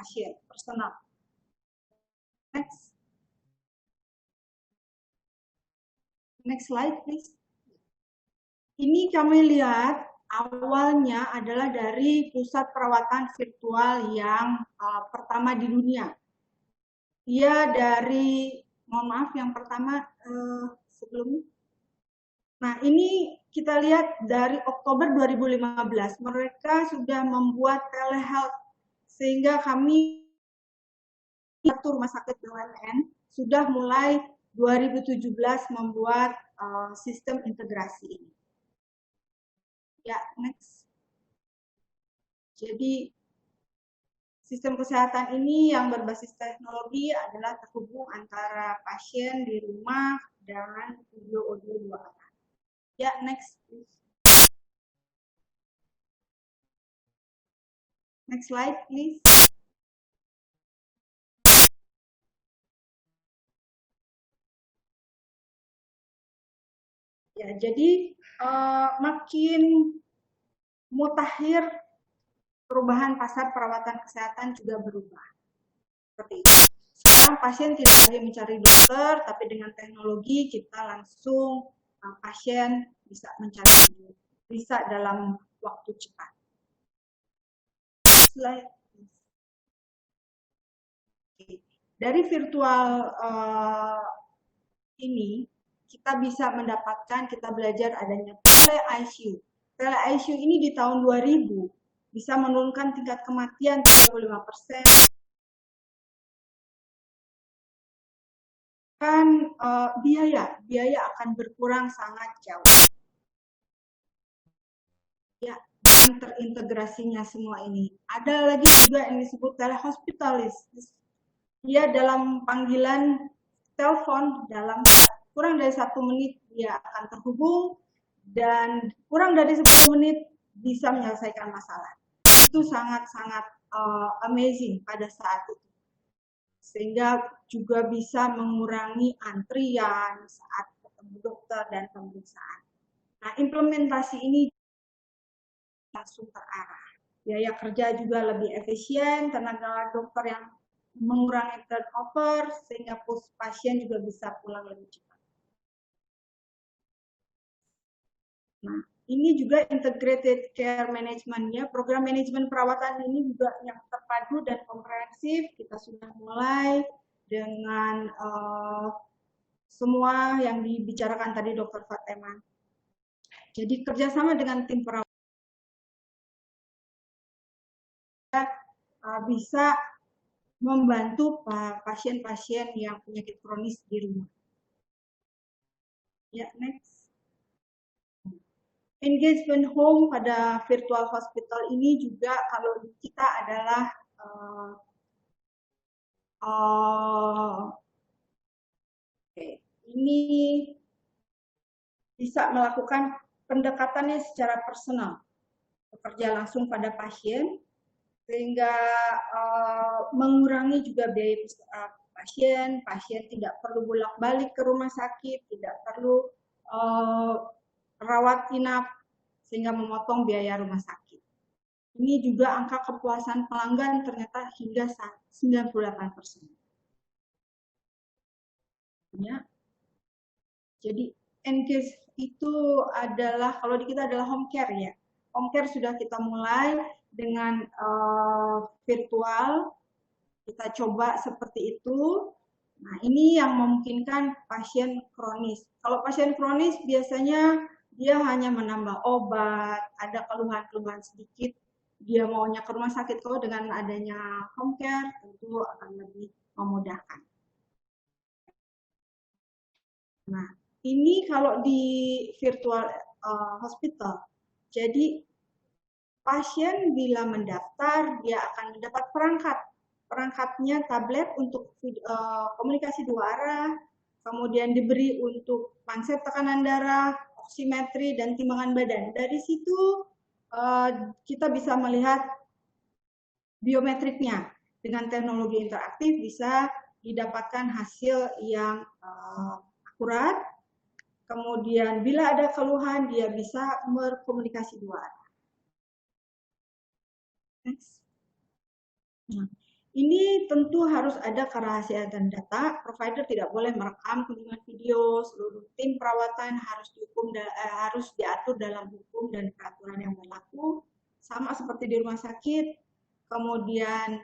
pasien, personal. Next. Next slide, please. Ini kami lihat awalnya adalah dari pusat perawatan virtual yang pertama di dunia. Dia dari, mohon maaf, yang pertama sebelumnya. Nah, ini kita lihat dari Oktober 2015, mereka sudah membuat telehealth, sehingga kami satu rumah sakit BUMN sudah mulai 2017 membuat sistem integrasi ini. Ya, next. Jadi, sistem kesehatan ini yang berbasis teknologi adalah terhubung antara pasien di rumah dan video audio dua arah. Ya, next. Next slide, please. Ya, jadi makin mutakhir, perubahan pasar perawatan kesehatan juga berubah. Seperti itu. Sekarang pasien tidak lagi mencari dokter, tapi dengan teknologi kita langsung pasien bisa mencari, bisa dalam waktu cepat. Slide. Dari virtual ini kita bisa mendapatkan, kita belajar adanya tele-ICU. Tele-ICU ini di tahun 2000 bisa menurunkan tingkat kematian 35%. Kan biaya akan berkurang sangat jauh. Ya, dengan terintegrasinya semua ini. Ada lagi juga yang disebut telehospitalis. Dia dalam panggilan telepon dalam kurang dari 1 menit dia akan terhubung dan kurang dari 10 menit bisa menyelesaikan masalah. Itu sangat-sangat amazing pada saat itu. Sehingga juga bisa mengurangi antrian saat ketemu dokter dan pemeriksaan. Nah, implementasi ini langsung terarah. Biaya kerja juga lebih efisien, tenaga dokter yang mengurangi turnover, sehingga pasien juga bisa pulang lebih cepat. Nah, ini juga integrated care management-nya, program manajemen perawatan ini juga yang terpadu dan komprehensif. Kita sudah mulai dengan semua yang dibicarakan tadi Dr. Fatima. Jadi kerjasama dengan tim perawat bisa membantu pasien-pasien yang penyakit kronis di rumah. Ya, next. Engagement home pada virtual hospital ini juga kalau kita adalah ini bisa melakukan pendekatannya secara personal, bekerja langsung pada pasien, sehingga mengurangi juga biaya pasien tidak perlu bolak-balik ke rumah sakit, tidak perlu rawat inap, sehingga memotong biaya rumah sakit. Ini juga angka kepuasan pelanggan ternyata hingga 98%. Ya. Jadi engage itu adalah, kalau di kita adalah home care ya. Home care sudah kita mulai dengan virtual, kita coba seperti itu. Nah, ini yang memungkinkan pasien kronis. Kalau pasien kronis biasanya dia hanya menambah obat, ada keluhan-keluhan sedikit, dia maunya ke rumah sakit. Kalau dengan adanya home care tentu akan lebih memudahkan. Nah, ini kalau di virtual hospital, jadi pasien bila mendaftar, dia akan mendapat perangkat. Perangkatnya tablet untuk komunikasi dua arah, kemudian diberi untuk panset tekanan darah, oksimetri, dan timbangan badan. Dari situ kita bisa melihat biometriknya. Dengan teknologi interaktif bisa didapatkan hasil yang akurat. Kemudian bila ada keluhan, dia bisa berkomunikasi dua arah. Next. Nah, Ini tentu harus ada kerahasiaan data. Provider tidak boleh merekam kunjungan video. Seluruh tim perawatan harus diatur dalam hukum dan peraturan yang berlaku. Sama seperti di rumah sakit. Kemudian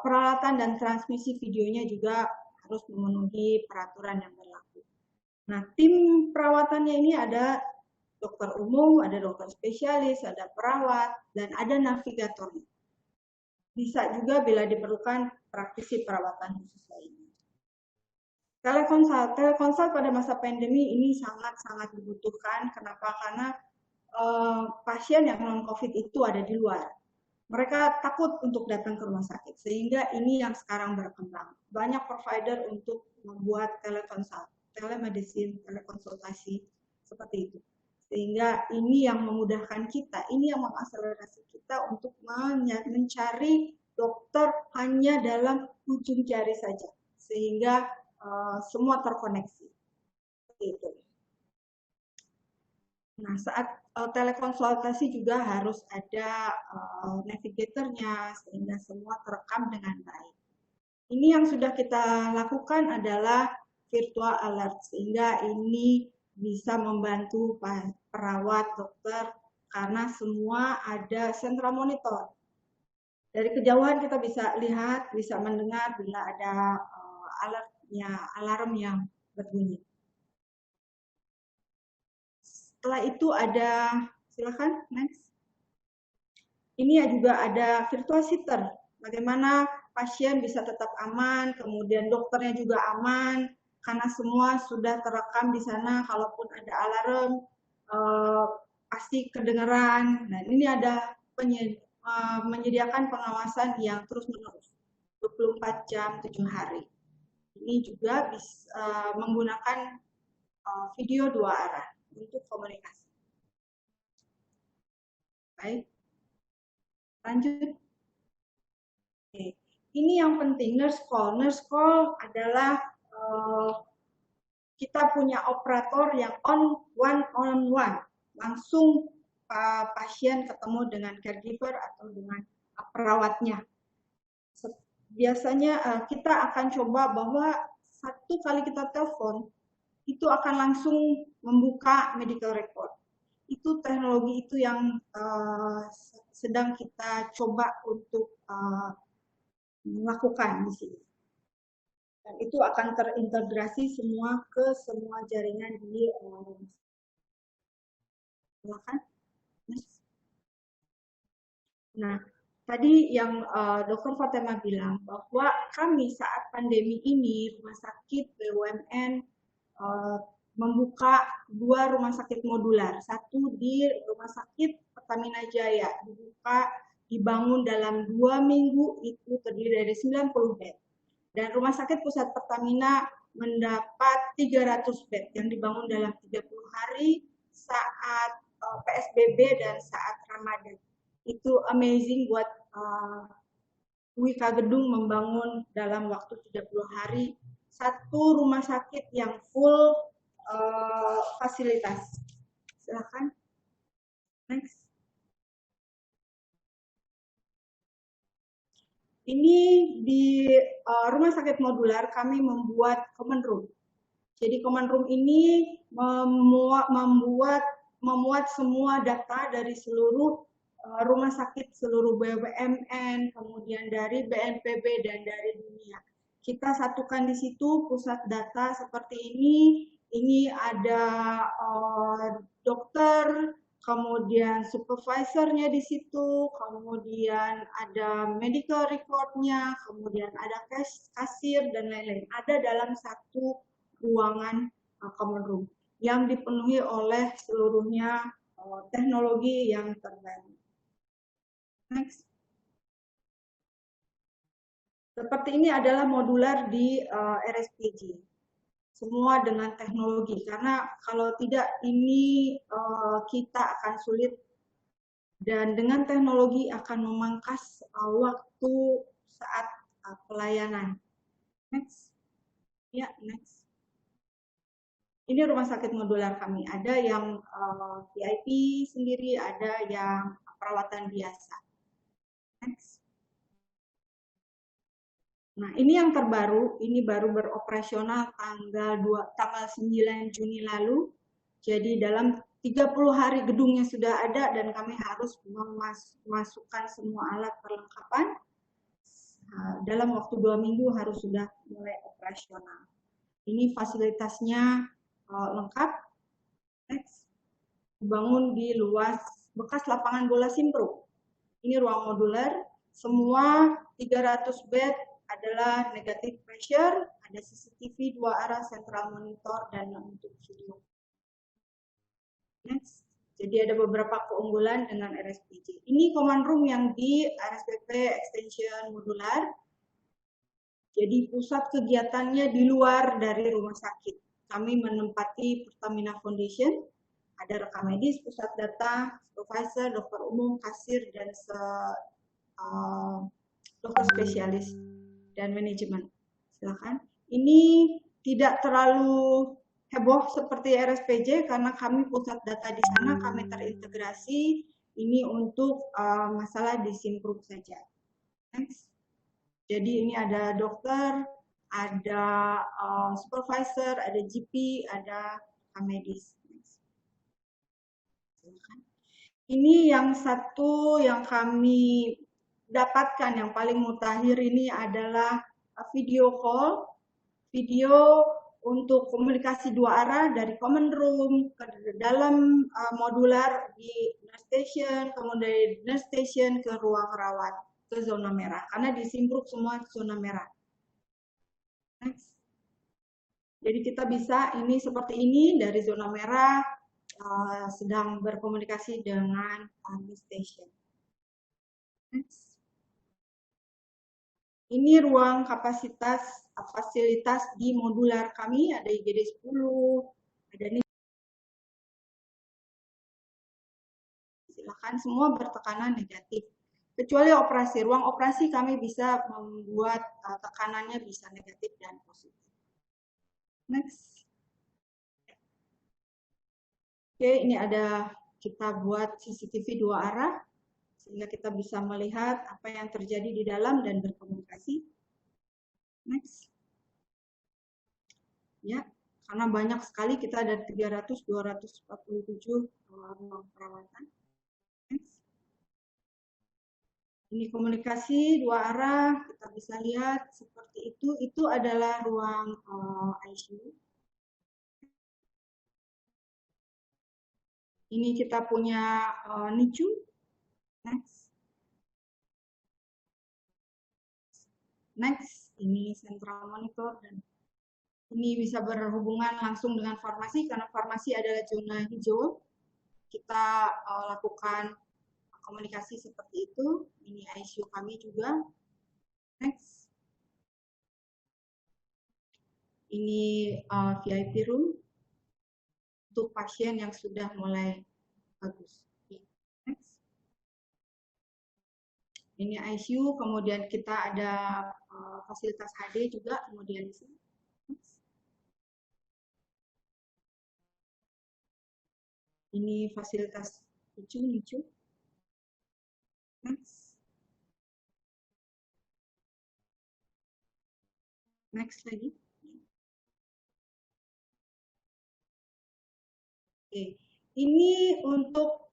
peralatan dan transmisi videonya juga harus memenuhi peraturan yang berlaku. Nah, tim perawatannya ini ada dokter umum, ada dokter spesialis, ada perawat, dan ada navigatornya. Bisa juga bila diperlukan praktisi perawatan khusus lainnya. Telekonsult pada masa pandemi ini sangat-sangat dibutuhkan. Kenapa? Karena pasien yang non-COVID itu ada di luar. Mereka takut untuk datang ke rumah sakit, sehingga ini yang sekarang berkembang. Banyak provider untuk membuat telemedicine, telekonsultasi, seperti itu. Sehingga ini yang memudahkan kita, ini yang mengakselerasi kita untuk mencari dokter hanya dalam ujung jari saja, sehingga semua terkoneksi. Seperti itu. Nah, saat telekonsultasi juga harus ada navigatornya, sehingga semua terekam dengan baik. Ini yang sudah kita lakukan adalah virtual alert, sehingga ini bisa membantu perawat, dokter, karena semua ada sentral monitor. Dari kejauhan kita bisa lihat, bisa mendengar bila ada alarm yang berbunyi. Setelah itu ada, silakan next. Ini juga ada virtual sitter, bagaimana pasien bisa tetap aman, kemudian dokternya juga aman, karena semua sudah terekam di sana. Kalaupun ada alarm, pasti kedengeran. Nah, ini ada menyediakan pengawasan yang terus-menerus, 24 jam, 7 hari. Ini juga bisa menggunakan video 2 arah untuk komunikasi. Baik, lanjut. Oke. Ini yang penting, nurse call. Nurse call adalah kita punya operator yang one on one, langsung pasien ketemu dengan caregiver atau dengan perawatnya. Biasanya kita akan coba bahwa satu kali kita telepon, itu akan langsung membuka medical record. Itu teknologi itu yang sedang kita coba untuk melakukan di sini. Dan itu akan terintegrasi semua ke semua jaringan di silakan. Nah, tadi yang Dr. Fatima bilang bahwa kami saat pandemi ini rumah sakit BUMN membuka 2 rumah sakit modular. Satu di Rumah Sakit Pertamina Jaya, dibangun dalam 2 minggu, itu terdiri dari 90 bed. Dan Rumah Sakit Pusat Pertamina mendapat 300 bed yang dibangun dalam 30 hari saat PSBB dan saat Ramadan. Itu amazing buat Wika Gedung membangun dalam waktu 30 hari satu rumah sakit yang full fasilitas. Silakan. Next. Ini di rumah sakit modular kami membuat common room. Jadi common room ini memuat semua data dari seluruh rumah sakit, seluruh BUMN, kemudian dari BNPB dan dari dunia. Kita satukan di situ pusat data seperti ini. Ini ada dokter, kemudian supervisornya di situ, kemudian ada medical recordnya, kemudian ada kasir dan lain-lain. Ada dalam satu ruangan common room yang dipenuhi oleh seluruhnya teknologi yang terbaru. Next. Seperti ini adalah modular di RSPG. Semua dengan teknologi, karena kalau tidak ini kita akan sulit, dan dengan teknologi akan memangkas waktu saat pelayanan. Next. Ya, next. Ini rumah sakit modular kami. Ada yang VIP sendiri, ada yang perawatan biasa. Next. Nah, ini yang terbaru, ini baru beroperasional tanggal 9 Juni lalu. Jadi dalam 30 hari gedungnya sudah ada dan kami harus memasukkan semua alat perlengkapan. Dalam waktu 2 minggu harus sudah mulai operasional. Ini fasilitasnya lengkap. Next. Dibangun di luas bekas lapangan bola Simpro. Ini ruang modular, semua 300 bed adalah negative pressure, ada CCTV 2 arah, central monitor, dan untuk video. Next. Jadi ada beberapa keunggulan dengan RSPJ. Ini command room yang di RSPP Extension Modular. Jadi pusat kegiatannya di luar dari rumah sakit. Kami menempati Pertamina Foundation, ada rekam medis, pusat data, supervisor, dokter umum, kasir, dan dokter spesialis dan manajemen. Silakan. Ini tidak terlalu heboh seperti RSPJ karena kami pusat data di sana, kami terintegrasi. Ini untuk masalah di Simpro saja. Next. Jadi ini ada dokter, ada supervisor, ada GP, ada medis. Ini yang satu yang kami dapatkan yang paling mutakhir ini adalah video call, video untuk komunikasi 2 arah dari common room ke dalam modular di nurse station, kemudian dari nurse station ke ruang rawat ke zona merah karena di Simpruk semua zona merah. Next. Jadi kita bisa ini seperti ini dari zona merah sedang berkomunikasi dengan nurse station. Next. Ini ruang fasilitas di modular kami, ada IGD 10, ada ini. Silakan, semua bertekanan negatif. Kecuali operasi, ruang operasi kami bisa membuat tekanannya bisa negatif dan positif. Next. Oke, ini ada kita buat CCTV 2 arah sehingga kita bisa melihat apa yang terjadi di dalam dan berkomunikasi. Next. Ya, karena banyak sekali kita ada 247 ruang perawatan. Next. Ini komunikasi 2 arah, kita bisa lihat seperti itu. Itu adalah ruang ICU. Ini kita punya NICU. Next. Next, ini central monitor dan ini bisa berhubungan langsung dengan farmasi karena farmasi adalah zona hijau. Kita lakukan komunikasi seperti itu. Ini ICU kami juga. Next. Ini VIP room untuk pasien yang sudah mulai bagus. Next. Ini ICU, kemudian kita ada fasilitas HD juga, kemudian di sini. Ini fasilitas NICU. Next. Next lagi. Oke. Ini untuk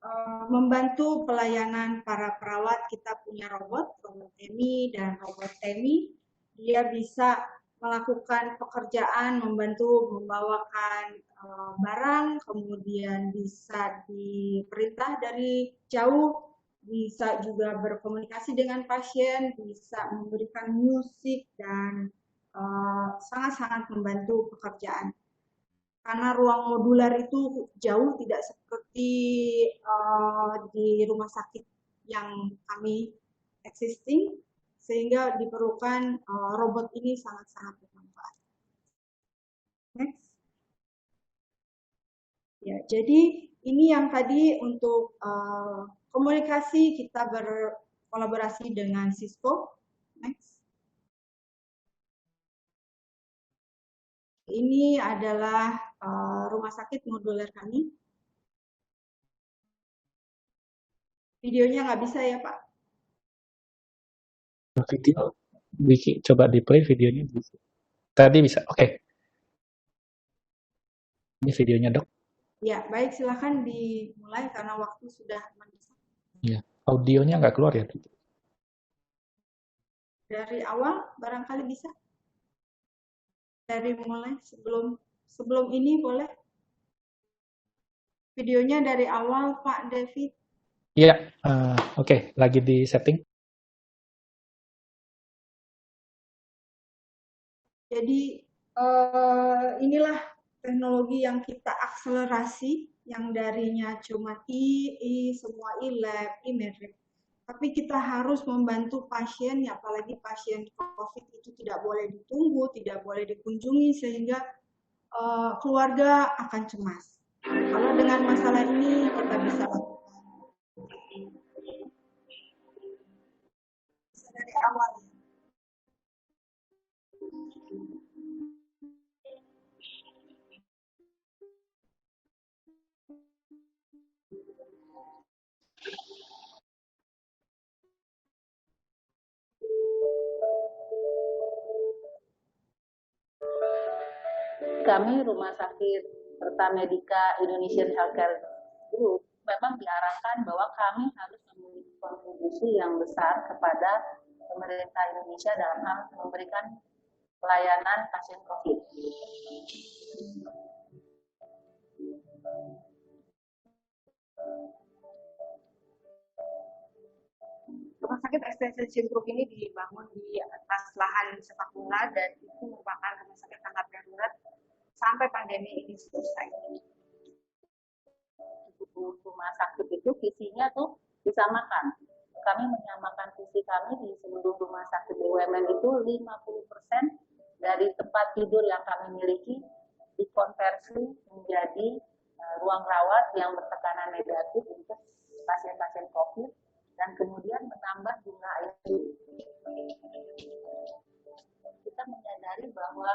membantu pelayanan para perawat. Kita punya robot TEMI dan robot TEMI. Dia bisa melakukan pekerjaan, membantu membawakan barang, kemudian bisa diperintah dari jauh, bisa juga berkomunikasi dengan pasien, bisa memberikan musik, dan sangat-sangat membantu pekerjaan. Karena ruang modular itu jauh, tidak seperti di rumah sakit yang kami existing, sehingga diperlukan robot ini sangat-sangat bermanfaat. Next. Ya, jadi ini yang tadi untuk komunikasi kita berkolaborasi dengan Cisco. Next. Ini adalah rumah sakit modular kami. Videonya nggak bisa ya, Pak? Video. coba di play videonya. Tadi bisa. Oke. Ini videonya, Dok. Ya, baik, silakan dimulai karena waktu sudah mendesak. Iya. Audionya nggak keluar ya? Dari awal barangkali bisa. Dari mulai sebelum ini boleh. Videonya dari awal, Pak David. Iya. Oke. Lagi di setting. Jadi inilah teknologi yang kita akselerasi, yang darinya cuma semua e-lab, e-metric. Tapi kita harus membantu pasien, ya apalagi pasien COVID itu tidak boleh ditunggu, tidak boleh dikunjungi, sehingga keluarga akan cemas. Kalau dengan masalah ini kita bisa lakukan dari awal. Kami Rumah Sakit Pertamedika Indonesian Healthcare Group memang diarahkan bahwa kami harus memiliki kontribusi yang besar kepada pemerintah Indonesia dalam hal memberikan pelayanan pasien COVID. Rumah sakit Extension Group ini dibangun di atas lahan sepak bola dan itu merupakan rumah sakit tanggap darurat sampai pandemi ini selesai. Rumah sakit itu visinya tuh disamakan. Kami menyamakan visi kami di seluruh rumah sakit BUMN itu 50% dari tempat tidur yang kami miliki dikonversi menjadi ruang rawat yang bertekanan negatif untuk pasien-pasien COVID dan kemudian menambah jumlah ICU. Kita menyadari bahwa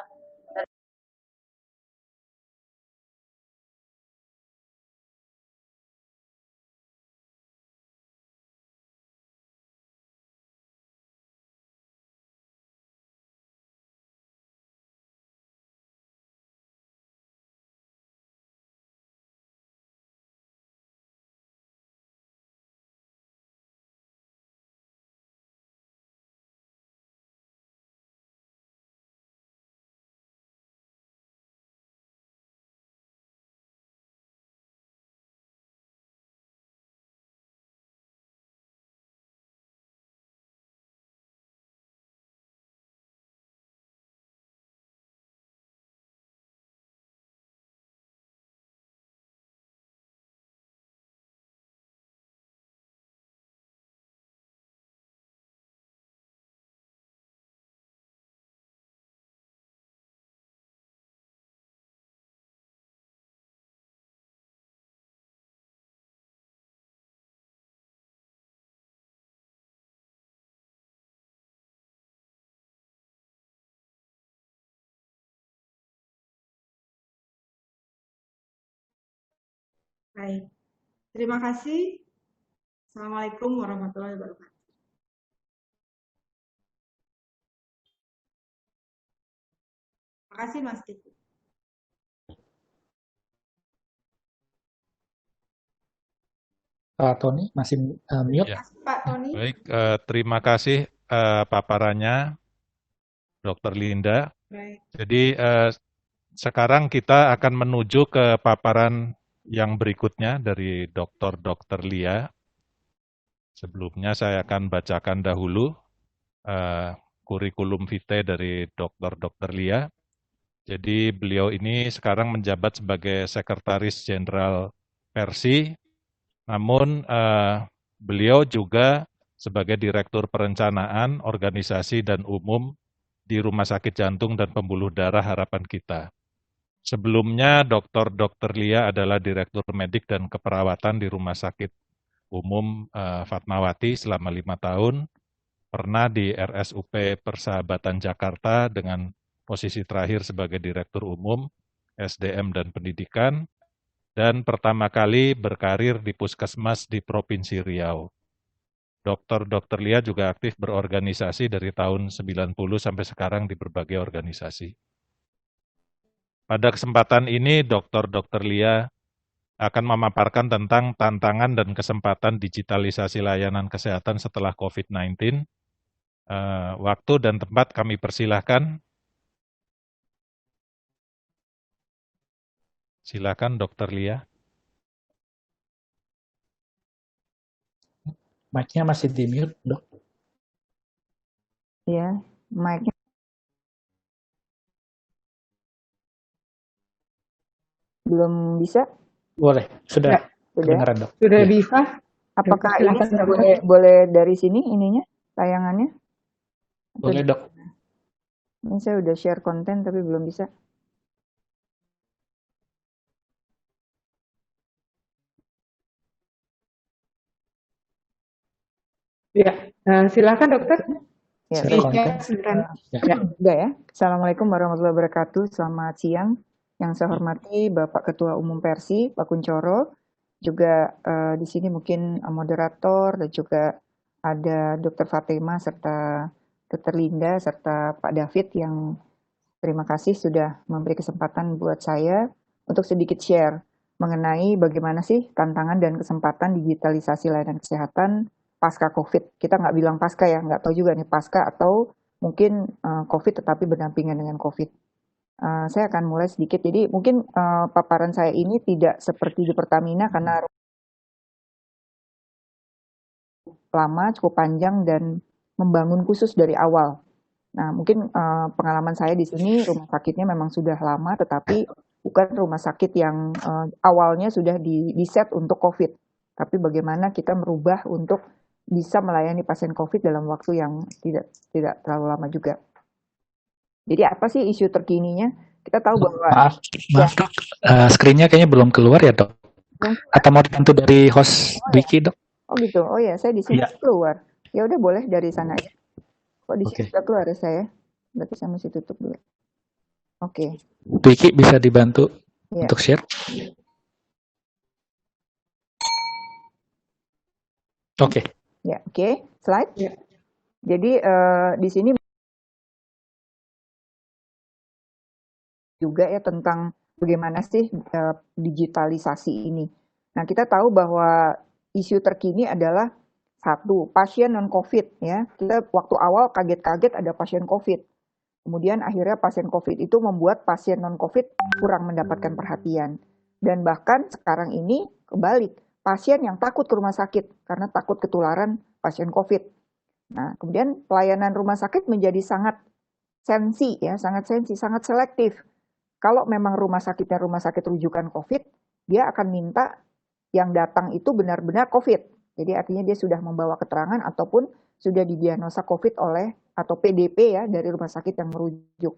Baik, terima kasih. Assalamualaikum warahmatullahi wabarakatuh. Terima kasih Mas Kiki. Pak Tony masih mute. Ya. Pak Tony. Baik, terima kasih paparannya Dr. Linda. Baik. Jadi sekarang kita akan menuju ke paparan yang berikutnya dari Dr. Lia. Sebelumnya saya akan bacakan dahulu kurikulum vitae dari Dr. Lia. Jadi beliau ini sekarang menjabat sebagai Sekretaris Jenderal Persi, namun beliau juga sebagai Direktur Perencanaan, Organisasi dan Umum di Rumah Sakit Jantung dan Pembuluh Darah Harapan Kita. Sebelumnya Dr. Lia adalah Direktur Medik dan Keperawatan di Rumah Sakit Umum Fatmawati selama 5 tahun, pernah di RSUP Persahabatan Jakarta dengan posisi terakhir sebagai Direktur Umum SDM dan Pendidikan, dan pertama kali berkarir di Puskesmas di Provinsi Riau. Dokter Lia juga aktif berorganisasi dari tahun 90 sampai sekarang di berbagai organisasi. Pada kesempatan ini, Dokter Lia akan memaparkan tentang tantangan dan kesempatan digitalisasi layanan kesehatan setelah COVID-19. Waktu dan tempat kami persilahkan. Silakan Dokter Lia. Mic-nya masih di mute, Dok. Ya, mic-nya belum bisa? Boleh, sudah Ya, sudah. kedengaran, Dok. Sudah Ya. bisa? Apakah ini Silakan, Dok. boleh dari sini ininya tayangannya? Atau Boleh, Dok. ini saya udah share konten tapi belum bisa. Ya, silakan dokter. Ya, Share baik. konten. Silakan. Ya, udah ya. Assalamualaikum warahmatullahi wabarakatuh. Selamat siang. Yang saya hormati Bapak Ketua Umum Persi, Pak Kuncoro. Juga di sini mungkin moderator dan juga ada Dr. Fatima serta Dr. Linda serta Pak David yang terima kasih sudah memberi kesempatan buat saya untuk sedikit share mengenai bagaimana sih tantangan dan kesempatan digitalisasi layanan kesehatan pasca COVID. Kita nggak bilang pasca ya, nggak tahu juga nih pasca atau mungkin COVID tetapi berdampingan dengan COVID. Saya akan mulai sedikit, jadi mungkin paparan saya ini tidak seperti di Pertamina karena lama, cukup panjang dan membangun khusus dari awal. Nah, mungkin pengalaman saya di sini rumah sakitnya memang sudah lama, tetapi bukan rumah sakit yang awalnya sudah di-set untuk COVID. Tapi bagaimana kita merubah untuk bisa melayani pasien COVID dalam waktu yang tidak terlalu lama juga. Jadi apa sih isu terkininya? Kita tahu bahwa Maaf, Dok. Screen-nya kayaknya belum keluar ya, Dok. Atau mau dibantu dari host Wiki, Dok? oh gitu. Oh ya, saya di sini Iya. keluar. Ya udah boleh dari sana aja. Kok di sini Oke. sudah keluar ya saya? Berarti saya mesti tutup dulu. Oke. Wiki bisa dibantu Ya. untuk share? Oke. Ya, oke. Slide. Ya. Jadi di sini juga ya tentang bagaimana sih digitalisasi ini. Nah, kita tahu bahwa isu terkini adalah satu, pasien non-COVID ya. Kita waktu awal kaget-kaget ada pasien COVID. Kemudian akhirnya pasien COVID itu membuat pasien non-COVID kurang mendapatkan perhatian. Dan bahkan sekarang ini kebalik, pasien yang takut ke rumah sakit karena takut ketularan pasien COVID. Nah, kemudian pelayanan rumah sakit menjadi sangat sensi ya, sangat selektif. Kalau memang rumah sakitnya rumah sakit rujukan COVID, dia akan minta yang datang itu benar-benar COVID. Jadi artinya dia sudah membawa keterangan ataupun sudah didiagnosa COVID oleh atau PDP ya dari rumah sakit yang merujuk.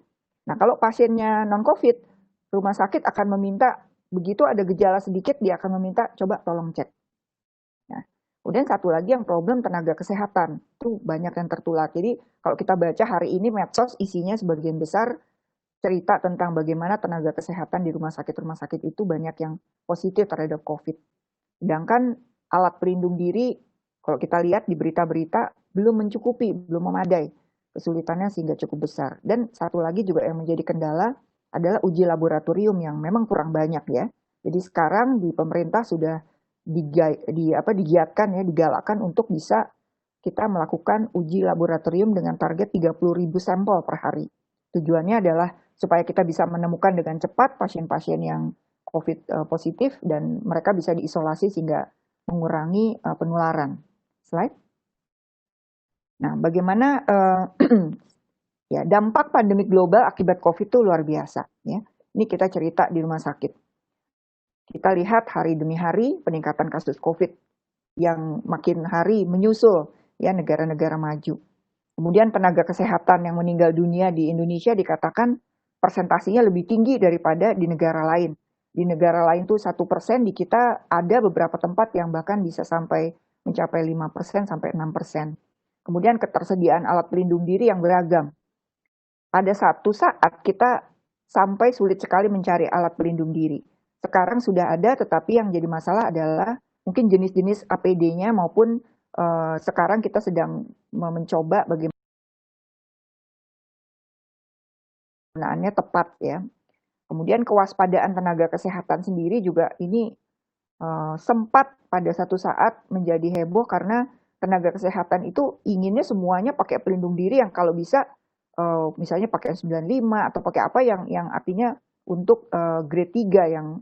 Nah, kalau pasiennya non-COVID, rumah sakit akan meminta begitu ada gejala sedikit dia akan meminta coba tolong cek. Nah, kemudian satu lagi yang problem tenaga kesehatan. Itu banyak yang tertular. Jadi kalau kita baca hari ini medsos isinya sebagian besar cerita tentang bagaimana tenaga kesehatan di rumah sakit itu banyak yang positif terhadap COVID. Sedangkan alat pelindung diri, kalau kita lihat di berita-berita, belum mencukupi, belum memadai. Kesulitannya sehingga cukup besar. Dan satu lagi juga yang menjadi kendala adalah uji laboratorium yang memang kurang banyak ya. Jadi sekarang di pemerintah sudah digiatkan ya, digalakkan untuk bisa kita melakukan uji laboratorium dengan target 30.000 sampel per hari. Tujuannya adalah supaya kita bisa menemukan dengan cepat pasien-pasien yang COVID positif dan mereka bisa diisolasi sehingga mengurangi penularan. Slide. Nah, bagaimana ya dampak pandemi global akibat COVID itu luar biasa. Ya, ini kita cerita di rumah sakit. Kita lihat hari demi hari peningkatan kasus COVID yang makin hari menyusul ya negara-negara maju. Kemudian tenaga kesehatan yang meninggal dunia di Indonesia dikatakan persentasinya lebih tinggi daripada di negara lain. Di negara lain tuh 1%, di kita ada beberapa tempat yang bahkan bisa sampai mencapai 5% sampai 6%. Kemudian ketersediaan alat pelindung diri yang beragam. Pada satu saat kita sampai sulit sekali mencari alat pelindung diri. Sekarang sudah ada, tetapi yang jadi masalah adalah mungkin jenis-jenis APD-nya maupun sekarang kita sedang mencoba bagaimananya tepat ya. Kemudian kewaspadaan tenaga kesehatan sendiri juga ini sempat pada satu saat menjadi heboh karena tenaga kesehatan itu inginnya semuanya pakai pelindung diri yang kalau bisa misalnya pakai N95 atau pakai apa yang artinya untuk grade 3 yang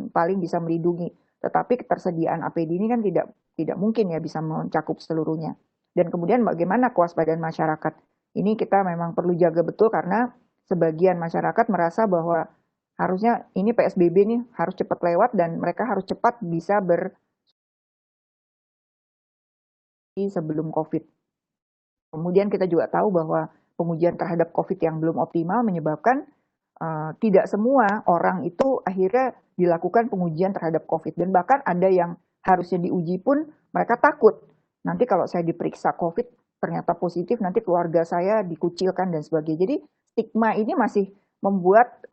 paling bisa melindungi. Tetapi ketersediaan APD ini kan tidak mungkin ya bisa mencakup seluruhnya. Dan kemudian bagaimana kewaspadaan masyarakat? Ini kita memang perlu jaga betul karena sebagian masyarakat merasa bahwa harusnya ini PSBB nih harus cepat lewat dan mereka harus cepat bisa sebelum COVID. Kemudian kita juga tahu bahwa pengujian terhadap COVID yang belum optimal menyebabkan tidak semua orang itu akhirnya dilakukan pengujian terhadap COVID. Dan bahkan ada yang harusnya diuji pun mereka takut. Nanti kalau saya diperiksa COVID ternyata positif, nanti keluarga saya dikucilkan dan sebagainya. Jadi stigma ini masih membuat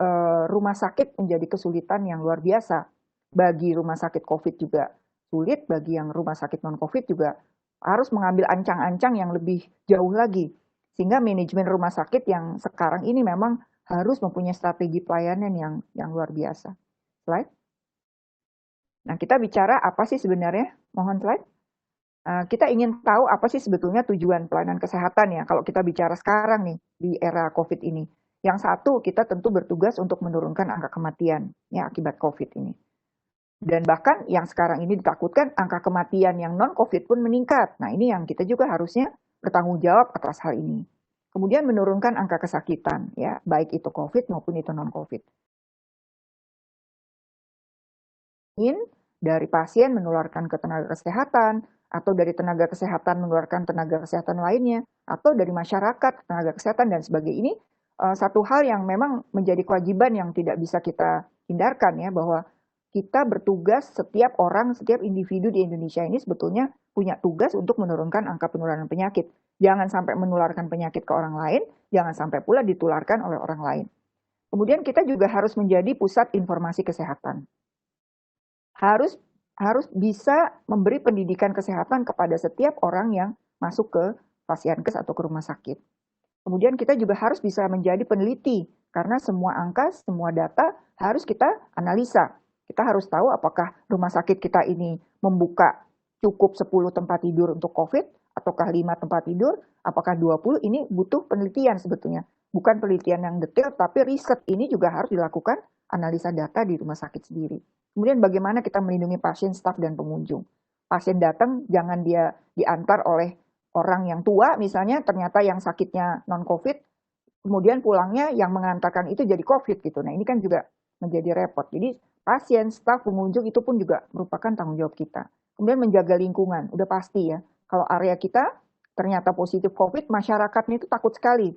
rumah sakit menjadi kesulitan yang luar biasa. Bagi rumah sakit COVID juga sulit, bagi yang rumah sakit non-COVID juga harus mengambil ancang-ancang yang lebih jauh lagi. Sehingga manajemen rumah sakit yang sekarang ini memang harus mempunyai strategi pelayanan yang luar biasa. Slide. Nah, kita bicara apa sih sebenarnya? Mohon slide. Kita ingin tahu apa sih sebetulnya tujuan pelayanan kesehatan ya, kalau kita bicara sekarang nih, di era COVID ini. Yang satu, kita tentu bertugas untuk menurunkan angka kematian ya akibat COVID ini. Dan bahkan yang sekarang ini ditakutkan angka kematian yang non-COVID pun meningkat. Nah, ini yang kita juga harusnya bertanggung jawab atas hal ini. Kemudian menurunkan angka kesakitan, ya, baik itu COVID maupun itu non-COVID. Dari pasien menularkan ke tenaga kesehatan, atau dari tenaga kesehatan menularkan tenaga kesehatan lainnya, atau dari masyarakat, tenaga kesehatan, dan sebagainya. Ini satu hal yang memang menjadi kewajiban yang tidak bisa kita hindarkan ya, bahwa kita bertugas, setiap orang, setiap individu di Indonesia ini sebetulnya punya tugas untuk menurunkan angka penularan penyakit. Jangan sampai menularkan penyakit ke orang lain, jangan sampai pula ditularkan oleh orang lain. Kemudian kita juga harus menjadi pusat informasi kesehatan. Harus bisa memberi pendidikan kesehatan kepada setiap orang yang masuk ke Pasienkes atau ke rumah sakit. Kemudian kita juga harus bisa menjadi peneliti, karena semua angka, semua data harus kita analisa. Kita harus tahu apakah rumah sakit kita ini membuka cukup 10 tempat tidur untuk COVID, ataukah 5 tempat tidur, apakah 20, ini butuh penelitian sebetulnya. Bukan penelitian yang detail, tapi riset ini juga harus dilakukan analisa data di rumah sakit sendiri. Kemudian bagaimana kita melindungi pasien, staf, dan pengunjung. Pasien datang, jangan dia diantar oleh orang yang tua, misalnya ternyata yang sakitnya non-COVID, kemudian pulangnya yang mengantarkan itu jadi COVID gitu. Nah, ini kan juga menjadi repot. Jadi pasien, staf, pengunjung itu pun juga merupakan tanggung jawab kita. Kemudian menjaga lingkungan, udah pasti ya. Kalau area kita ternyata positif COVID, masyarakatnya itu takut sekali.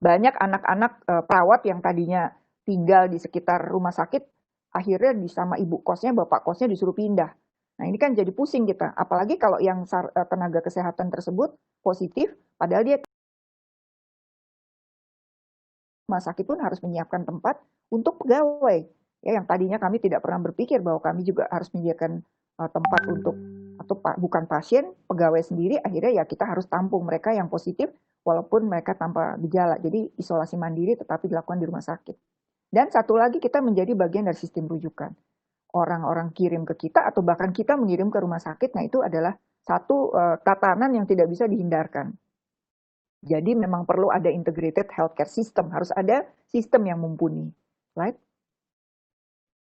Banyak anak-anak perawat yang tadinya tinggal di sekitar rumah sakit, akhirnya sama ibu kosnya, bapak kosnya disuruh pindah. Nah, ini kan jadi pusing kita. Apalagi kalau yang tenaga kesehatan tersebut positif, padahal dia rumah sakit pun harus menyiapkan tempat untuk pegawai. Ya, yang tadinya kami tidak pernah berpikir bahwa kami juga harus menyediakan tempat untuk atau bukan pasien, pegawai sendiri, akhirnya ya kita harus tampung mereka yang positif walaupun mereka tanpa gejala. Jadi isolasi mandiri tetapi dilakukan di rumah sakit. Dan satu lagi, kita menjadi bagian dari sistem rujukan. Orang-orang kirim ke kita atau bahkan kita mengirim ke rumah sakit, nah itu adalah satu tatanan yang tidak bisa dihindarkan. Jadi memang perlu ada integrated healthcare system, harus ada sistem yang mumpuni. Right?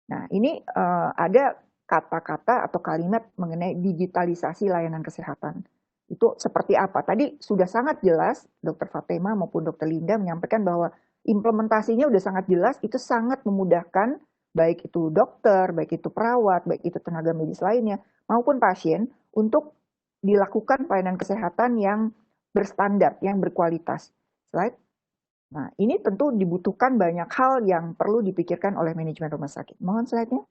Nah, ini ada kata-kata atau kalimat mengenai digitalisasi layanan kesehatan. Itu seperti apa? Tadi sudah sangat jelas Dr. Fatima maupun Dr. Linda menyampaikan bahwa implementasinya sudah sangat jelas, itu sangat memudahkan baik itu dokter, baik itu perawat, baik itu tenaga medis lainnya, maupun pasien untuk dilakukan pelayanan kesehatan yang berstandar, yang berkualitas. Slide. Nah, ini tentu dibutuhkan banyak hal yang perlu dipikirkan oleh manajemen rumah sakit. Mohon slide-nya.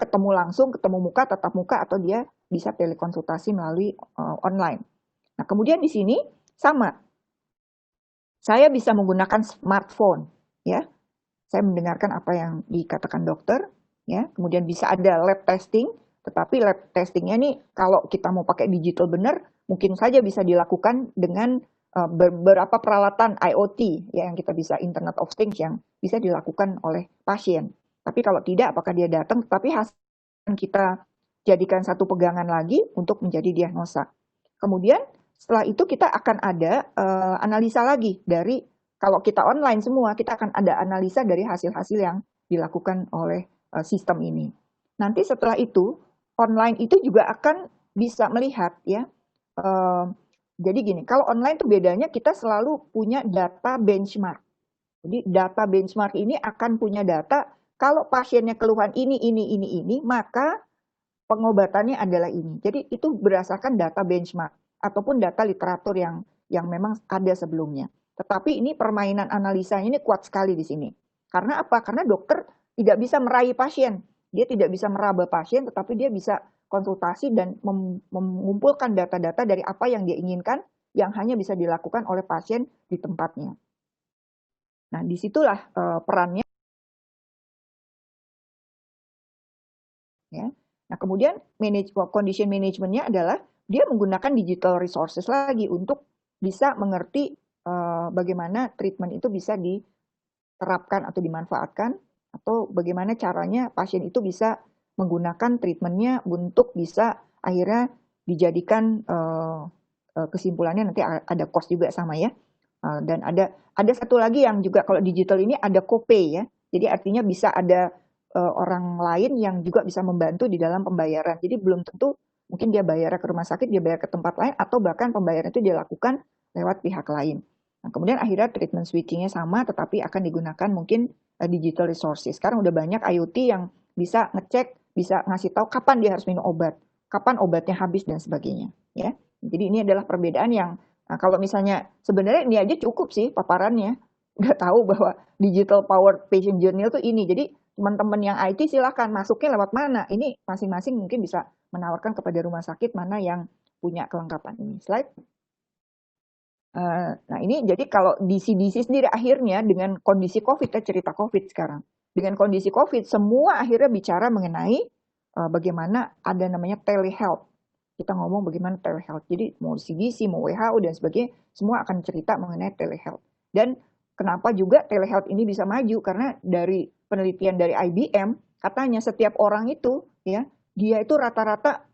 ketemu langsung, ketemu muka, tatap muka, atau dia bisa telekonsultasi melalui online. Nah, kemudian di sini sama. Saya bisa menggunakan smartphone, ya. Saya mendengarkan apa yang dikatakan dokter, ya. Kemudian bisa ada lab testing, tetapi lab testingnya nih kalau kita mau pakai digital benar, mungkin saja bisa dilakukan dengan beberapa peralatan IoT, ya, yang kita bisa Internet of Things yang bisa dilakukan oleh pasien. Tapi kalau tidak, apakah dia datang? Tapi hasil kita jadikan satu pegangan lagi untuk menjadi diagnosa. Kemudian setelah itu kita akan ada analisa lagi dari, kalau kita online semua, kita akan ada analisa dari hasil-hasil yang dilakukan oleh sistem ini. Nanti setelah itu, online itu juga akan bisa melihat, ya. Jadi gini, kalau online itu bedanya kita selalu punya data benchmark. Jadi data benchmark ini akan punya data, kalau pasiennya keluhan ini, maka pengobatannya adalah ini. Jadi itu berdasarkan data benchmark ataupun data literatur yang memang ada sebelumnya. Tetapi ini permainan analisa ini kuat sekali di sini. Karena apa? Karena dokter tidak bisa meraih pasien. Dia tidak bisa meraba pasien, tetapi dia bisa konsultasi dan mengumpulkan data-data dari apa yang dia inginkan, yang hanya bisa dilakukan oleh pasien di tempatnya. Nah, disitulah perannya. Ya. Nah, kemudian condition management-nya adalah dia menggunakan digital resources lagi untuk bisa mengerti bagaimana treatment itu bisa diterapkan atau dimanfaatkan, atau bagaimana caranya pasien itu bisa menggunakan treatmentnya untuk bisa akhirnya dijadikan kesimpulannya nanti ada cost juga sama, ya. Dan ada satu lagi yang juga kalau digital ini ada copay, ya. Jadi artinya bisa ada orang lain yang juga bisa membantu di dalam pembayaran. Jadi belum tentu mungkin dia bayar ke rumah sakit, dia bayar ke tempat lain, atau bahkan pembayaran itu dilakukan lewat pihak lain. Nah, kemudian akhirnya treatment switching-nya sama, tetapi akan digunakan mungkin digital resources. Sekarang udah banyak IoT yang bisa ngecek, bisa ngasih tahu kapan dia harus minum obat, kapan obatnya habis, dan sebagainya. Ya, jadi ini adalah perbedaan yang kalau misalnya sebenarnya ini aja cukup sih paparannya, nggak tahu bahwa digital powered patient journey itu ini. Jadi teman-teman yang IT silahkan masuknya lewat mana. Ini masing-masing mungkin bisa menawarkan kepada rumah sakit mana yang punya kelengkapan ini. Slide. Nah, ini jadi kalau DC sendiri akhirnya dengan kondisi COVID, kita cerita COVID sekarang. Dengan kondisi COVID, semua akhirnya bicara mengenai bagaimana ada namanya telehealth. Kita ngomong bagaimana telehealth. Jadi mau CDC, mau WHO, dan sebagainya, semua akan cerita mengenai telehealth. Dan kenapa juga telehealth ini bisa maju? Karena dari penelitian dari IBM, katanya setiap orang itu, ya, dia itu rata-rata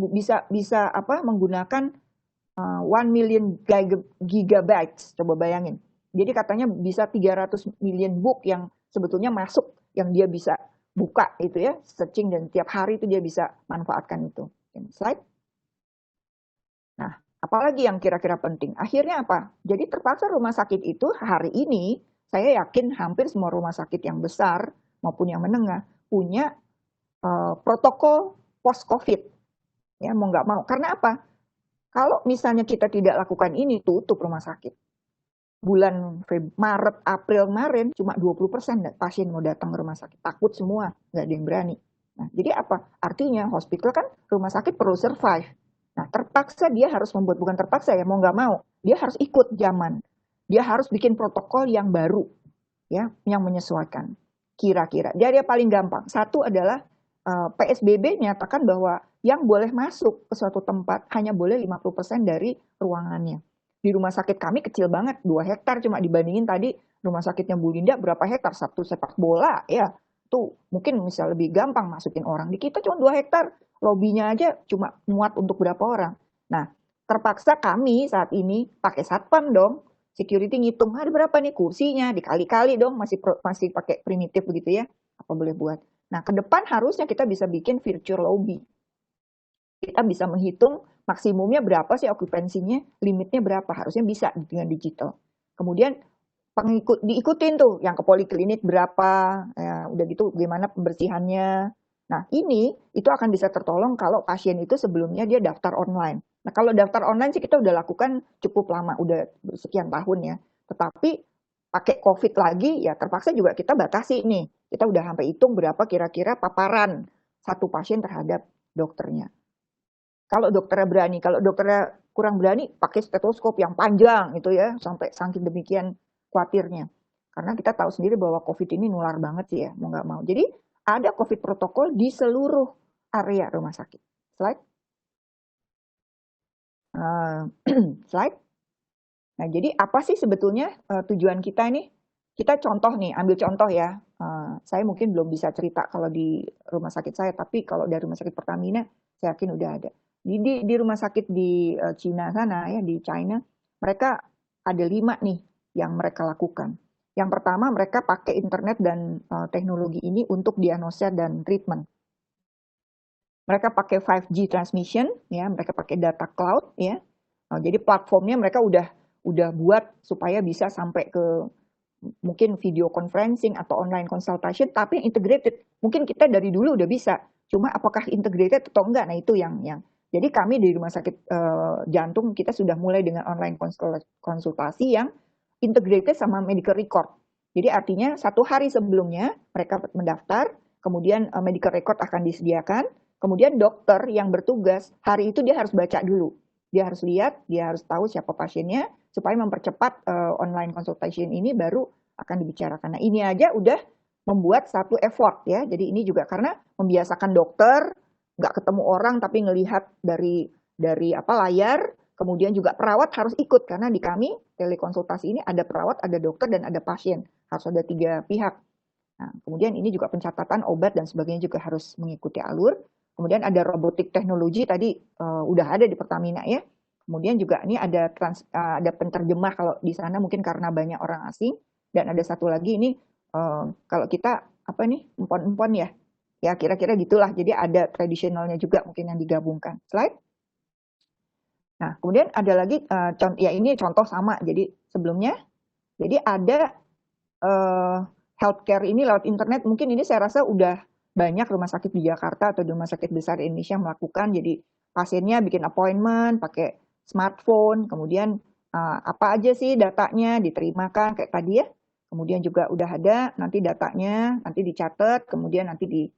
bisa menggunakan 1 million gigabytes, coba bayangin. Jadi katanya bisa 300 million book yang sebetulnya masuk, yang dia bisa buka itu, ya, searching, dan tiap hari itu dia bisa manfaatkan itu. Slide. Nah, apalagi yang kira-kira penting? Akhirnya apa? Jadi terpaksa rumah sakit itu hari ini, saya yakin hampir semua rumah sakit yang besar maupun yang menengah punya protokol post-COVID. Ya, mau nggak mau. Karena apa? Kalau misalnya kita tidak lakukan ini, tutup rumah sakit. Bulan Maret, April kemarin, cuma 20% pasien mau datang ke rumah sakit. Takut semua, nggak ada yang berani. Nah, jadi apa? Artinya hospital kan rumah sakit perlu survive. Nah, terpaksa dia harus membuat, bukan terpaksa ya, mau nggak mau. Dia harus ikut zaman. Dia harus bikin protokol yang baru, ya, yang menyesuaikan. Kira-kira. Jadi yang paling gampang. Satu adalah PSBB nyatakan bahwa yang boleh masuk ke suatu tempat hanya boleh 50% dari ruangannya. Di rumah sakit kami kecil banget, 2 hektar cuma dibandingin tadi rumah sakitnya Bu Linda berapa hektar, satu sepak bola, ya. Tuh mungkin bisa lebih gampang masukin orang. Di kita cuma 2 hektar, lobbynya aja cuma muat untuk berapa orang. Nah, terpaksa kami saat ini pakai satpam dong, security ngitung ada berapa nih kursinya, dikali-kali dong, masih pakai primitif begitu, ya. Apa boleh buat. Nah, ke depan harusnya kita bisa bikin virtual lobby. Kita bisa menghitung maksimumnya berapa sih okupansinya, limitnya berapa, harusnya bisa dengan digital. Kemudian diikutin tuh yang ke poliklinik berapa, ya, udah gitu gimana pembersihannya. Nah, ini itu akan bisa tertolong kalau pasien itu sebelumnya dia daftar online. Nah, kalau daftar online sih kita udah lakukan cukup lama, udah sekian tahun, ya. Tetapi pakai COVID lagi, ya terpaksa juga kita batasi nih. Kita udah sampai hitung berapa kira-kira paparan satu pasien terhadap dokternya. Kalau dokternya berani, kalau dokternya kurang berani, pakai stetoskop yang panjang itu ya, sampai saking demikian khawatirnya. Karena kita tahu sendiri bahwa COVID ini nular banget sih ya, mau nggak mau. Jadi ada COVID protokol di seluruh area rumah sakit. Slide. Slide. Nah, jadi apa sih sebetulnya tujuan kita ini? Kita contoh nih, ambil contoh ya. Saya mungkin belum bisa cerita kalau di rumah sakit saya, tapi kalau dari rumah sakit Pertamina, saya yakin udah ada. Di rumah sakit di Cina sana ya, di China, mereka ada 5 nih yang mereka lakukan. Yang pertama, mereka pakai internet dan teknologi ini untuk diagnosa dan treatment. Mereka pakai 5G transmission, ya, mereka pakai data cloud, ya. Jadi platformnya mereka udah buat supaya bisa sampai ke mungkin video conferencing atau online consultation, tapi yang integrated. Mungkin kita dari dulu udah bisa, cuma apakah integrated atau enggak? Nah itu yang jadi kami di rumah sakit jantung kita sudah mulai dengan online konsultasi yang integrated sama medical record. Jadi artinya 1 hari sebelumnya mereka mendaftar, kemudian medical record akan disediakan, kemudian dokter yang bertugas hari itu dia harus baca dulu. Dia harus lihat, dia harus tahu siapa pasiennya, supaya mempercepat online consultation ini baru akan dibicarakan. Nah ini aja udah membuat satu effort ya. Jadi ini juga karena membiasakan dokter, nggak ketemu orang tapi ngelihat dari layar, kemudian juga perawat harus ikut karena di kami telekonsultasi ini ada perawat, ada dokter dan ada pasien, harus ada 3 pihak. Nah, kemudian ini juga pencatatan obat dan sebagainya juga harus mengikuti alur. Kemudian ada robotik teknologi tadi udah ada di Pertamina ya. Kemudian juga ini ada penterjemah kalau di sana mungkin karena banyak orang asing, dan ada satu lagi ini kalau kita apa nih empon-empon ya. Ya kira-kira gitulah. Jadi ada tradisionalnya juga mungkin yang digabungkan. Slide. Nah, kemudian ada lagi ya ini contoh sama. Jadi sebelumnya jadi ada healthcare ini lewat internet. Mungkin ini saya rasa udah banyak rumah sakit di Jakarta atau di rumah sakit besar di Indonesia melakukan. Jadi pasiennya bikin appointment pakai smartphone, kemudian apa aja sih datanya diterimakan kayak tadi ya. Kemudian juga udah ada nanti datanya, nanti dicatat, kemudian nanti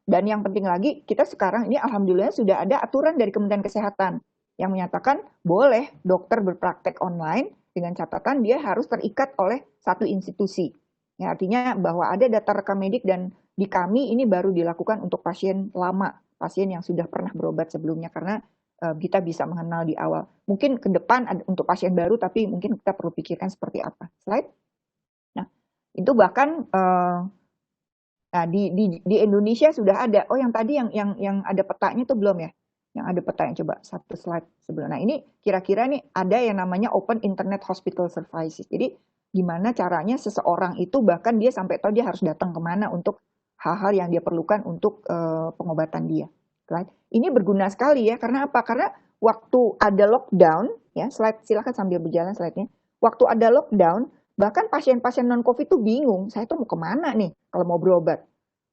dan yang penting lagi kita sekarang ini alhamdulillah sudah ada aturan dari Kementerian Kesehatan yang menyatakan boleh dokter berpraktek online dengan catatan dia harus terikat oleh satu institusi. Ya, artinya bahwa ada data rekam medik dan di kami ini baru dilakukan untuk pasien lama, pasien yang sudah pernah berobat sebelumnya karena kita bisa mengenal di awal. Mungkin ke depan untuk pasien baru tapi mungkin kita perlu pikirkan seperti apa. Slide. Nah, itu bahkan nah di Indonesia sudah ada. Oh, yang tadi yang ada petanya itu belum ya? Yang ada petanya coba satu slide sebelum. Nah, ini kira-kira nih ada yang namanya Open Internet Hospital Services. Jadi gimana caranya seseorang itu bahkan dia sampai tahu dia harus datang kemana untuk hal-hal yang dia perlukan untuk pengobatan dia. Right? Ini berguna sekali ya, karena apa? Karena waktu ada lockdown, ya slide silakan sambil berjalan slide-nya. Waktu ada lockdown, bahkan pasien-pasien non-COVID itu bingung, saya tuh mau kemana nih kalau mau berobat?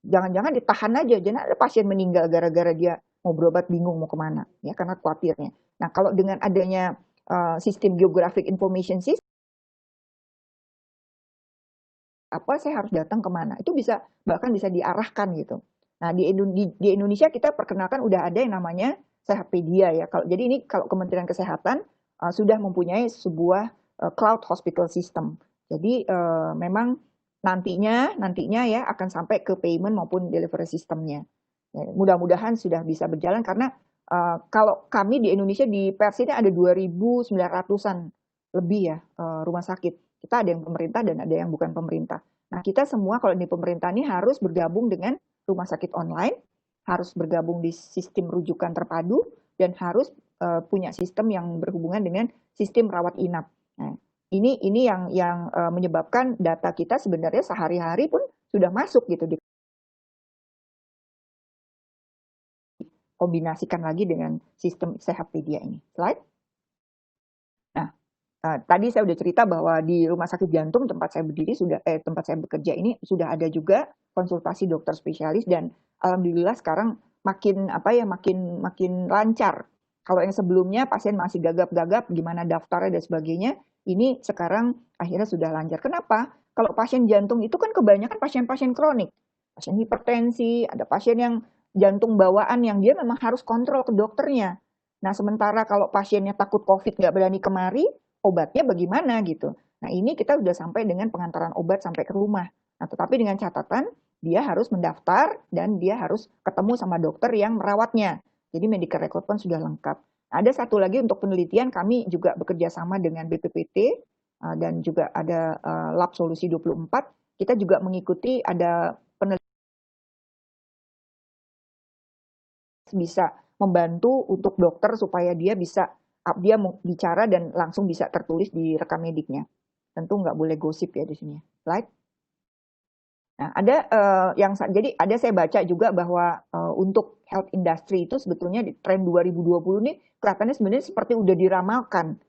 Jangan-jangan ditahan aja, jangan ada pasien meninggal gara-gara dia mau berobat bingung mau kemana, ya karena khawatirnya. Nah kalau dengan adanya sistem geographic information system, apa saya harus datang kemana? Itu bisa bahkan bisa diarahkan gitu. Nah di Indonesia kita perkenalkan udah ada yang namanya Sehatpedia ya. Jadi ini kalau Kementerian Kesehatan sudah mempunyai sebuah cloud hospital system. Jadi memang nantinya ya akan sampai ke payment maupun delivery systemnya. Ya, mudah-mudahan sudah bisa berjalan karena kalau kami di Indonesia di Persi ini ada 2.900-an lebih ya rumah sakit. Kita ada yang pemerintah dan ada yang bukan pemerintah. Nah kita semua kalau di pemerintah ini harus bergabung dengan rumah sakit online, harus bergabung di sistem rujukan terpadu, dan harus punya sistem yang berhubungan dengan sistem rawat inap. Nah, ini yang menyebabkan data kita sebenarnya sehari-hari pun sudah masuk gitu, dikombinasikan lagi dengan sistem Sehatpedia ini. Slide. Nah, tadi saya sudah cerita bahwa di rumah sakit jantung tempat saya berdiri tempat saya bekerja ini sudah ada juga konsultasi dokter spesialis dan alhamdulillah sekarang makin lancar. Kalau yang sebelumnya pasien masih gagap-gagap gimana daftarnya dan sebagainya, ini sekarang akhirnya sudah lancar. Kenapa? Kalau pasien jantung itu kan kebanyakan pasien-pasien kronik. Pasien hipertensi, ada pasien yang jantung bawaan yang dia memang harus kontrol ke dokternya. Nah, sementara kalau pasiennya takut COVID nggak berani kemari, obatnya bagaimana gitu. Nah, ini kita udah sampai dengan pengantaran obat sampai ke rumah. Nah, tetapi dengan catatan dia harus mendaftar dan dia harus ketemu sama dokter yang merawatnya. Jadi medical record pun sudah lengkap. Ada satu lagi untuk penelitian, kami juga bekerja sama dengan BPPT dan juga ada Lab Solusi 24. Kita juga mengikuti ada penelitian bisa membantu untuk dokter supaya dia bicara dan langsung bisa tertulis di rekam mediknya. Tentu nggak boleh gosip ya di sini. Slide. Nah, jadi ada saya baca juga bahwa untuk health industry itu sebetulnya di tren 2020 ini kelihatannya sebenarnya seperti udah diramalkan.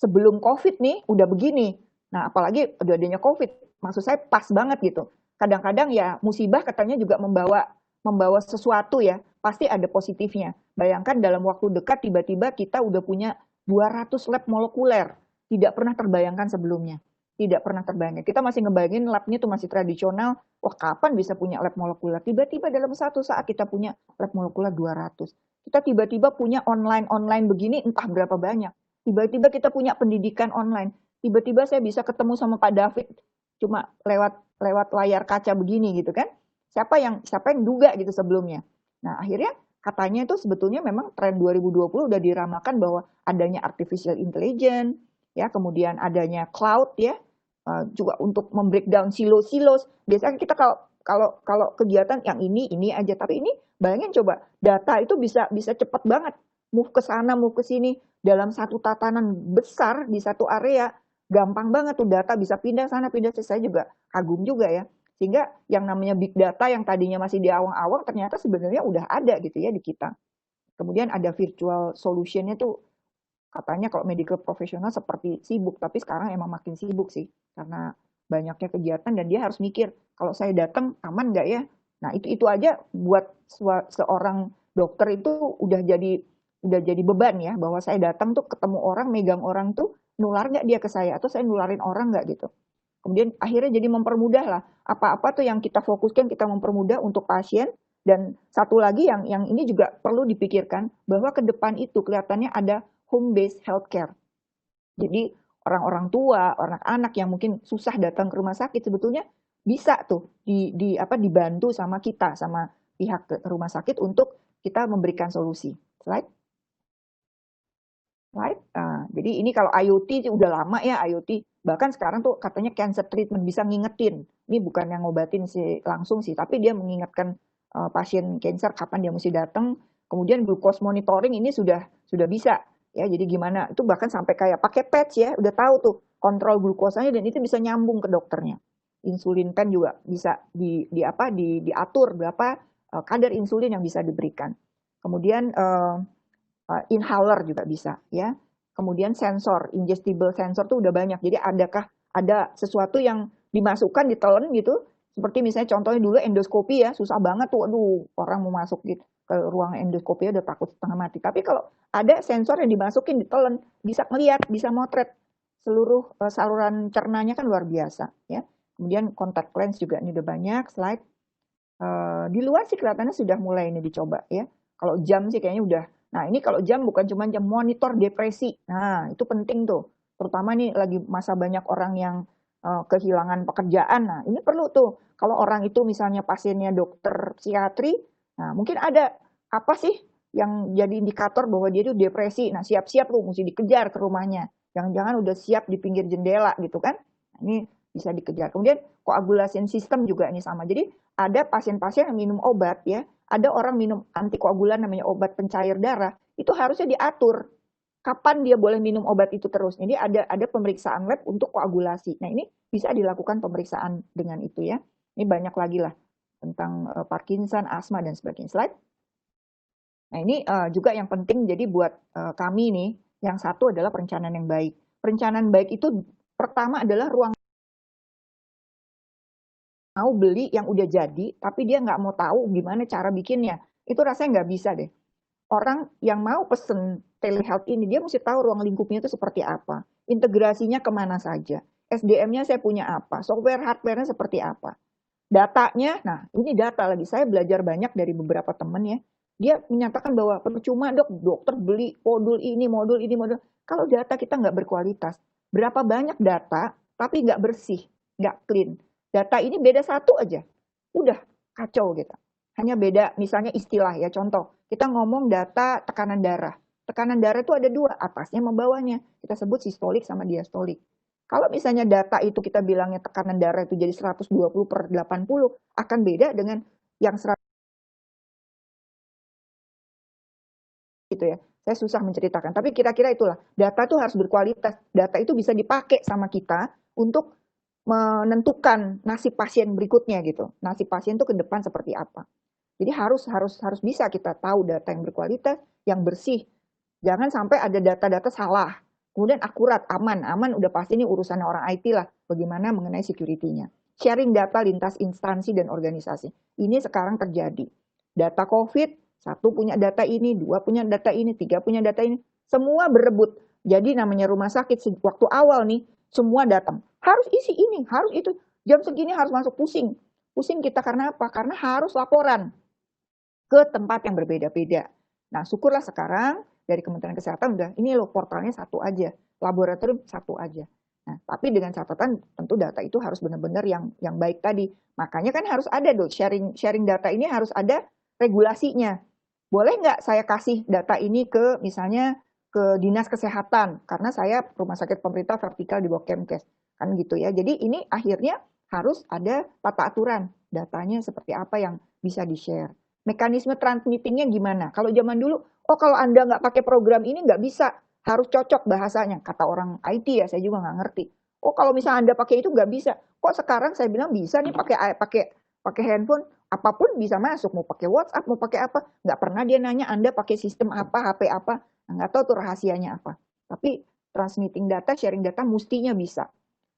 Sebelum COVID nih udah begini. Nah, apalagi udah adanya COVID, maksud saya pas banget gitu. Kadang-kadang ya musibah katanya juga membawa sesuatu ya, pasti ada positifnya. Bayangkan dalam waktu dekat tiba-tiba kita udah punya 200 lab molekuler, tidak pernah terbayangkan sebelumnya. Tidak pernah terbayangkan. Kita masih ngebayangin labnya itu masih tradisional, wah kapan bisa punya lab molekuler? Tiba-tiba dalam satu saat kita punya lab molekuler 200. Kita tiba-tiba punya online begini entah berapa banyak. Tiba-tiba kita punya pendidikan online. Tiba-tiba saya bisa ketemu sama Pak David cuma lewat layar kaca begini gitu kan. Siapa yang duga gitu sebelumnya. Nah, akhirnya katanya itu sebetulnya memang tren 2020 udah diramalkan bahwa adanya artificial intelligence, ya, kemudian adanya cloud ya, juga untuk membreakdown silos. Biasanya kita kalau kegiatan yang ini aja, tapi ini bayangin coba data itu bisa cepat banget move ke sana, move ke sini dalam satu tatanan besar di satu area, gampang banget tuh data bisa pindah sana, pindah sini. Saya juga kagum juga ya. Sehingga yang namanya big data yang tadinya masih di awang-awang ternyata sebenarnya udah ada gitu ya di kita. Kemudian ada virtual solution-nya tuh katanya kalau medical profesional seperti sibuk, tapi sekarang emang makin sibuk sih karena banyaknya kegiatan dan dia harus mikir kalau saya datang aman nggak ya. Nah itu aja buat seorang dokter itu udah jadi beban ya, bahwa saya datang tuh ketemu orang, megang orang tuh nular nggak dia ke saya atau saya nularin orang nggak gitu. Kemudian akhirnya jadi mempermudah lah apa-apa tuh yang kita fokuskan kita mempermudah untuk pasien. Dan satu lagi yang ini juga perlu dipikirkan bahwa ke depan itu kelihatannya ada home-based healthcare. Jadi orang-orang tua, anak-anak yang mungkin susah datang ke rumah sakit sebetulnya bisa tuh dibantu sama kita, sama pihak rumah sakit untuk kita memberikan solusi. Slide. Jadi ini kalau IoT udah lama ya IoT. Bahkan sekarang tuh katanya cancer treatment bisa ngingetin. Ini bukan yang ngobatin langsung sih, tapi dia mengingatkan pasien cancer kapan dia mesti datang. Kemudian glucose monitoring ini sudah bisa. Ya, jadi gimana? Itu bahkan sampai kayak pakai patch ya, udah tahu tuh kontrol glukosanya dan itu bisa nyambung ke dokternya. Insulin pen juga bisa diatur berapa kadar insulin yang bisa diberikan. Kemudian inhaler juga bisa ya. Kemudian sensor, ingestible sensor tuh udah banyak. Jadi ada sesuatu yang dimasukkan ditelan gitu. Seperti misalnya contohnya dulu endoskopi ya, susah banget tuh, aduh orang mau masuk gitu ke ruang endoskopi udah takut setengah mati. Tapi kalau ada sensor yang dimasukin ditelan, bisa ngelihat, bisa motret seluruh saluran cernanya kan luar biasa ya. Kemudian contact lens juga ini udah banyak. Slide. Di luar sih kelihatannya sudah mulai ini dicoba ya. Kalau jam sih kayaknya udah. Nah ini kalau jam bukan cuma jam monitor depresi. Nah itu penting tuh. Terutama nih lagi masa banyak orang yang kehilangan pekerjaan. Nah ini perlu tuh. Kalau orang itu misalnya pasiennya dokter psikiatri, nah mungkin ada apa sih yang jadi indikator bahwa dia itu depresi. Nah siap-siap tuh mesti dikejar ke rumahnya. Jangan-jangan udah siap di pinggir jendela gitu kan. Nah, ini bisa dikejar. Kemudian koagulasi sistem juga ini sama. Jadi ada pasien-pasien yang minum obat ya. Ada orang minum antikoagulan namanya obat pencair darah. Itu harusnya diatur. Kapan dia boleh minum obat itu terus. Jadi ada pemeriksaan lab untuk koagulasi. Nah ini bisa dilakukan pemeriksaan dengan itu ya. Ini banyak lagi lah tentang Parkinson, asma dan sebagainya. Slide. Nah ini juga yang penting jadi buat kami nih. Yang satu adalah perencanaan yang baik. Perencanaan baik itu pertama adalah ruang mau beli yang udah jadi, tapi dia nggak mau tahu gimana cara bikinnya. Itu rasanya nggak bisa deh. Orang yang mau pesen telehealth ini, dia mesti tahu ruang lingkupnya itu seperti apa. Integrasinya kemana saja. SDM-nya saya punya apa. Software, hardware-nya seperti apa. Datanya, nah ini data lagi, saya belajar banyak dari beberapa teman ya. Dia menyatakan bahwa percuma dok, dokter beli modul ini, modul ini, modul. Kalau data kita nggak berkualitas, berapa banyak data tapi nggak bersih, nggak clean. Data ini beda satu aja, udah kacau gitu. Hanya beda misalnya istilah ya, contoh. Kita ngomong data tekanan darah. Tekanan darah itu ada dua, atasnya sama bawahnya. Kita sebut sistolik sama diastolik. Kalau misalnya data itu kita bilangnya tekanan darah itu jadi 120/80, akan beda dengan yang 100 gitu ya. Saya susah menceritakan, tapi kira-kira itulah. Data itu harus berkualitas. Data itu bisa dipakai sama kita untuk menentukan nasib pasien berikutnya gitu. Nasib pasien itu ke depan seperti apa. Jadi harus bisa kita tahu data yang berkualitas, yang bersih. Jangan sampai ada data-data salah. Kemudian akurat, aman udah pasti ini urusan orang IT lah. Bagaimana mengenai security-nya. Sharing data lintas instansi dan organisasi. Ini sekarang terjadi. Data COVID, satu punya data ini, dua punya data ini, tiga punya data ini. Semua berebut. Jadi namanya rumah sakit, waktu awal nih, semua datang. Harus isi ini, harus itu. Jam segini harus masuk, pusing. Pusing kita karena apa? Karena harus laporan ke tempat yang berbeda-beda. Nah, syukurlah sekarang dari Kementerian Kesehatan udah ini loh portalnya satu aja, laboratorium satu aja. Nah, tapi dengan catatan tentu data itu harus benar-benar yang baik tadi. Makanya kan harus ada dong sharing data ini harus ada regulasinya. Boleh nggak saya kasih data ini ke misalnya ke dinas kesehatan karena saya rumah sakit pemerintah vertikal di bawah Kemkes kan gitu ya. Jadi ini akhirnya harus ada tata aturan datanya seperti apa yang bisa di-share. Mekanisme transmittingnya gimana? Kalau zaman dulu, oh kalau Anda nggak pakai program ini nggak bisa, harus cocok bahasanya. Kata orang IT ya, saya juga nggak ngerti. Oh kalau misalnya Anda pakai itu nggak bisa. Kok sekarang saya bilang bisa nih pakai handphone, apapun bisa masuk. Mau pakai WhatsApp, mau pakai apa? Nggak pernah dia nanya Anda pakai sistem apa, HP apa. Nggak tahu tuh rahasianya apa. Tapi transmitting data, sharing data mestinya bisa.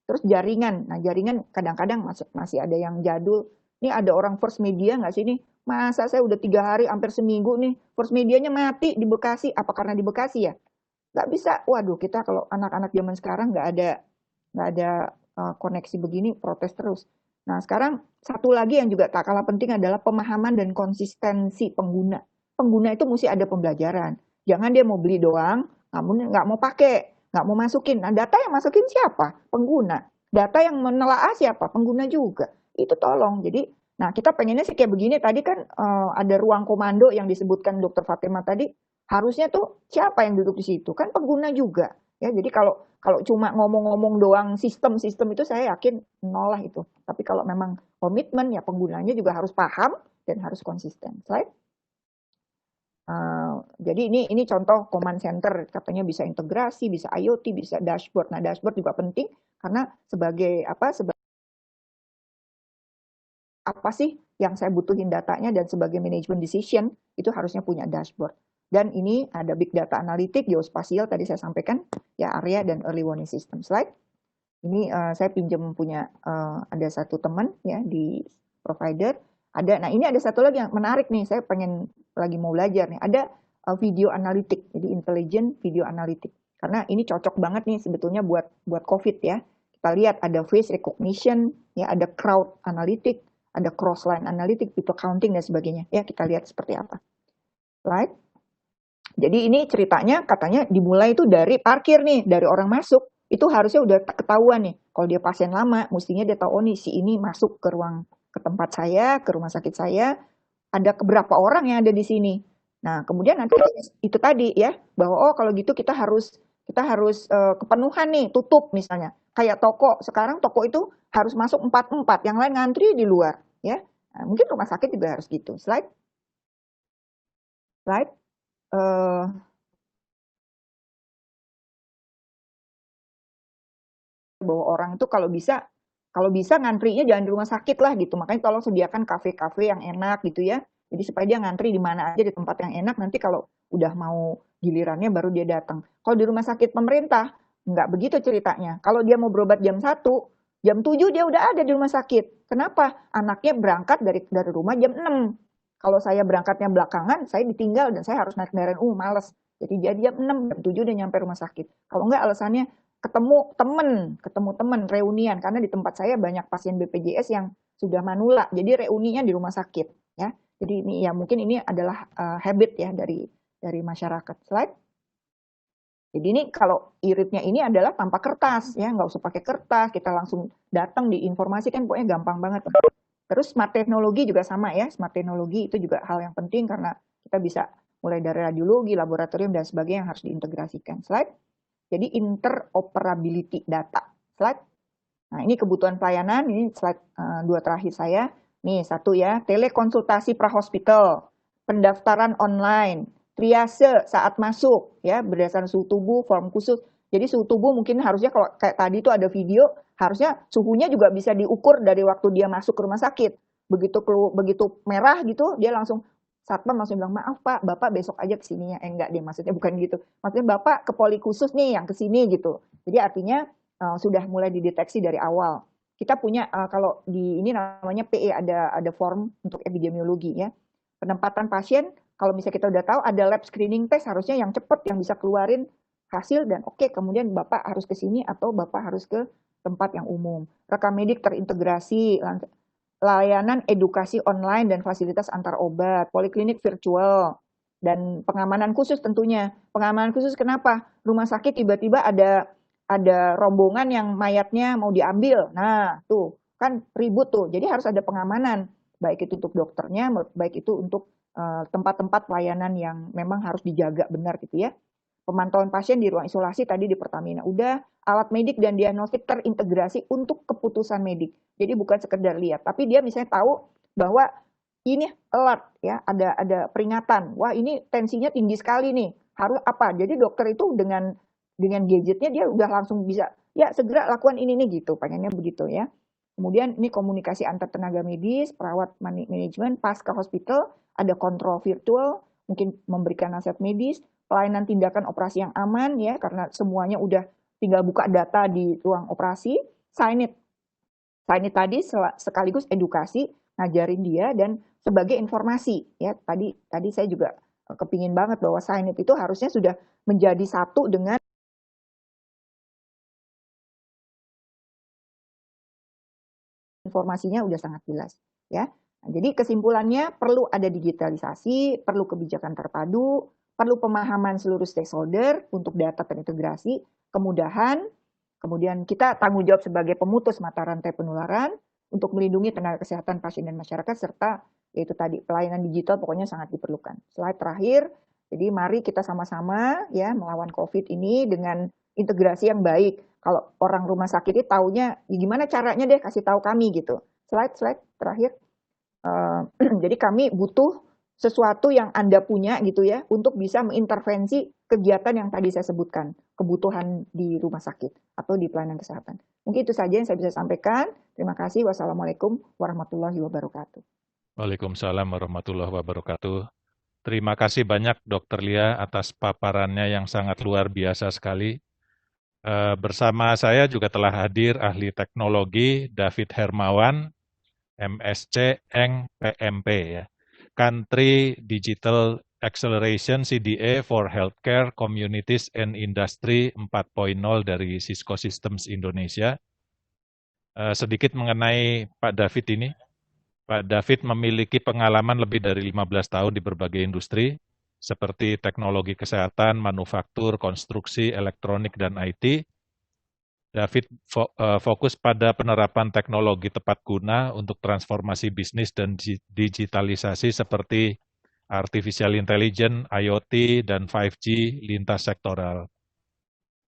Terus jaringan. Nah jaringan kadang-kadang masih ada yang jadul. Ini ada orang First Media nggak sih nih? Masa saya udah 3 hari, hampir seminggu nih, First Medianya mati di Bekasi. Apa karena di Bekasi ya? Nggak bisa. Waduh, kita kalau anak-anak zaman sekarang nggak ada koneksi begini, protes terus. Nah, sekarang satu lagi yang juga tak kalah penting adalah pemahaman dan konsistensi pengguna. Pengguna itu mesti ada pembelajaran. Jangan dia mau beli doang, namun nggak mau pakai, nggak mau masukin. Nah, data yang masukin siapa? Pengguna. Data yang menelaah siapa? Pengguna juga. Itu tolong. Jadi, nah kita pengennya sih kayak begini. Tadi kan ada ruang komando yang disebutkan Dr. Fatima tadi. Harusnya tuh siapa yang duduk di situ? Kan pengguna juga. Ya, jadi kalau cuma ngomong-ngomong doang sistem itu saya yakin nol lah itu. Tapi kalau memang komitmen ya penggunanya juga harus paham dan harus konsisten. Slide. Jadi ini contoh command center, katanya bisa integrasi, bisa IoT, bisa dashboard. Nah dashboard juga penting karena sebagai apa sih yang saya butuhin datanya dan sebagai management decision itu harusnya punya dashboard. Dan ini ada big data analytic, geospasial tadi saya sampaikan ya area dan early warning system. Slide. Ini saya pinjam punya ada satu teman ya di provider. Nah ini ada satu lagi yang menarik nih, saya pengen lagi mau belajar nih. Ada video analitik, jadi intelligent video analitik. Karena ini cocok banget nih sebetulnya buat COVID ya. Kita lihat ada face recognition, ya ada crowd analytic, ada cross line analytic, people counting dan sebagainya. Ya kita lihat seperti apa. Slide. Jadi ini ceritanya katanya dimulai itu dari parkir nih, dari orang masuk. Itu harusnya udah ketahuan nih. Kalau dia pasien lama, mestinya dia tahu, oh nih si ini masuk ke tempat saya, ke rumah sakit saya, ada berapa orang yang ada di sini. Nah, kemudian nanti itu tadi ya, bahwa oh kalau gitu kita harus kepenuhan nih, tutup misalnya. Kayak toko, sekarang toko itu harus masuk 4/4, yang lain ngantri di luar. Ya, nah, mungkin rumah sakit juga harus gitu. Slide. Bahwa orang itu kalau bisa ngantrinya jangan di rumah sakit lah gitu. Makanya tolong sediakan kafe-kafe yang enak gitu ya. Jadi supaya dia ngantri di mana aja di tempat yang enak, nanti kalau udah mau gilirannya baru dia datang. Kalau di rumah sakit pemerintah nggak begitu ceritanya. Kalau dia mau berobat jam 1, jam 7 dia udah ada di rumah sakit. Kenapa? Anaknya berangkat dari rumah jam 6. Kalau saya berangkatnya belakangan, saya ditinggal dan saya harus naik kendaraan umum, males. Jadi dia jam 6, jam 7 udah nyampe rumah sakit. Kalau enggak alasannya ketemu temen reunian, karena di tempat saya banyak pasien BPJS yang sudah manula. Jadi reuninya di rumah sakit ya. Jadi ini ya mungkin ini adalah habit ya dari masyarakat. Slide. Jadi ini kalau iritnya ini adalah tanpa kertas ya, nggak usah pakai kertas, kita langsung datang di informasi kan pokoknya gampang banget. Terus smart teknologi juga sama ya, smart teknologi itu juga hal yang penting karena kita bisa mulai dari radiologi, laboratorium dan sebagainya yang harus diintegrasikan. Slide. Jadi interoperability data. Slide. Nah ini kebutuhan pelayanan, ini slide 2 terakhir saya. Nih satu ya, telekonsultasi prahospital, pendaftaran online, triase saat masuk ya berdasarkan suhu tubuh, form khusus. Jadi suhu tubuh mungkin harusnya kalau kayak tadi itu ada video, harusnya suhunya juga bisa diukur dari waktu dia masuk ke rumah sakit. Begitu merah gitu, dia langsung satpam langsung bilang, maaf Pak, Bapak besok aja kesininya. Enggak, dia maksudnya bukan gitu. Maksudnya Bapak ke poli khusus nih yang kesini gitu. Jadi artinya sudah mulai dideteksi dari awal. Kita punya kalau di ini namanya PE ada form untuk epidemiologi ya. Penempatan pasien kalau misalnya kita udah tahu ada lab screening test harusnya yang cepat yang bisa keluarin hasil dan oke, kemudian Bapak harus ke sini atau Bapak harus ke tempat yang umum. Rekam medik terintegrasi, layanan edukasi online dan fasilitas antar obat, poliklinik virtual, dan pengamanan khusus tentunya. Pengamanan khusus kenapa? Rumah sakit tiba-tiba ada rombongan yang mayatnya mau diambil. Nah, tuh kan ribut tuh. Jadi harus ada pengamanan, baik itu untuk dokternya, baik itu untuk tempat-tempat pelayanan yang memang harus dijaga benar gitu ya. Pemantauan pasien di ruang isolasi tadi di Pertamina udah, alat medik dan diagnostik terintegrasi untuk keputusan medik. Jadi bukan sekedar lihat, tapi dia misalnya tahu bahwa ini alert ya, ada peringatan. Wah, ini tensinya tinggi sekali nih. Harus apa? Jadi dokter itu dengan gadgetnya dia udah langsung bisa ya segera lakukan ini nih gitu, pengennya begitu ya. Kemudian ini komunikasi antar tenaga medis, perawat manajemen, pasca hospital, ada kontrol virtual, mungkin memberikan nasihat medis, pelayanan tindakan operasi yang aman ya karena semuanya udah tinggal buka data di ruang operasi. Sign it tadi sekaligus edukasi, ngajarin dia dan sebagai informasi ya. Tadi saya juga kepingin banget bahwa sign it itu harusnya sudah menjadi satu dengan informasinya udah sangat jelas ya. Nah, jadi kesimpulannya perlu ada digitalisasi, perlu kebijakan terpadu, perlu pemahaman seluruh stakeholder untuk data terintegrasi, kemudahan, kemudian kita tanggung jawab sebagai pemutus mata rantai penularan untuk melindungi tenaga kesehatan pasien dan masyarakat serta yaitu tadi pelayanan digital pokoknya sangat diperlukan. Slide terakhir. Jadi mari kita sama-sama ya melawan COVID ini dengan integrasi yang baik. Kalau orang rumah sakit itu taunya gimana caranya deh kasih tahu kami gitu. Slide terakhir. Jadi kami butuh sesuatu yang Anda punya gitu ya untuk bisa mengintervensi kegiatan yang tadi saya sebutkan, kebutuhan di rumah sakit atau di pelayanan kesehatan. Mungkin itu saja yang saya bisa sampaikan. Terima kasih. Wassalamualaikum warahmatullahi wabarakatuh. Waalaikumsalam warahmatullahi wabarakatuh. Terima kasih banyak Dr. Lia atas paparannya yang sangat luar biasa sekali. Bersama saya juga telah hadir ahli teknologi David Hermawan, MSc, Eng, PMP ya. Country Digital Acceleration CDA for Healthcare, Communities and Industry 4.0 dari Cisco Systems Indonesia. Sedikit mengenai Pak David ini. Pak David memiliki pengalaman lebih dari 15 tahun di berbagai industri, seperti teknologi kesehatan, manufaktur, konstruksi, elektronik, dan IT. David fokus pada penerapan teknologi tepat guna untuk transformasi bisnis dan digitalisasi seperti artificial intelligence, IoT, dan 5G lintas sektoral.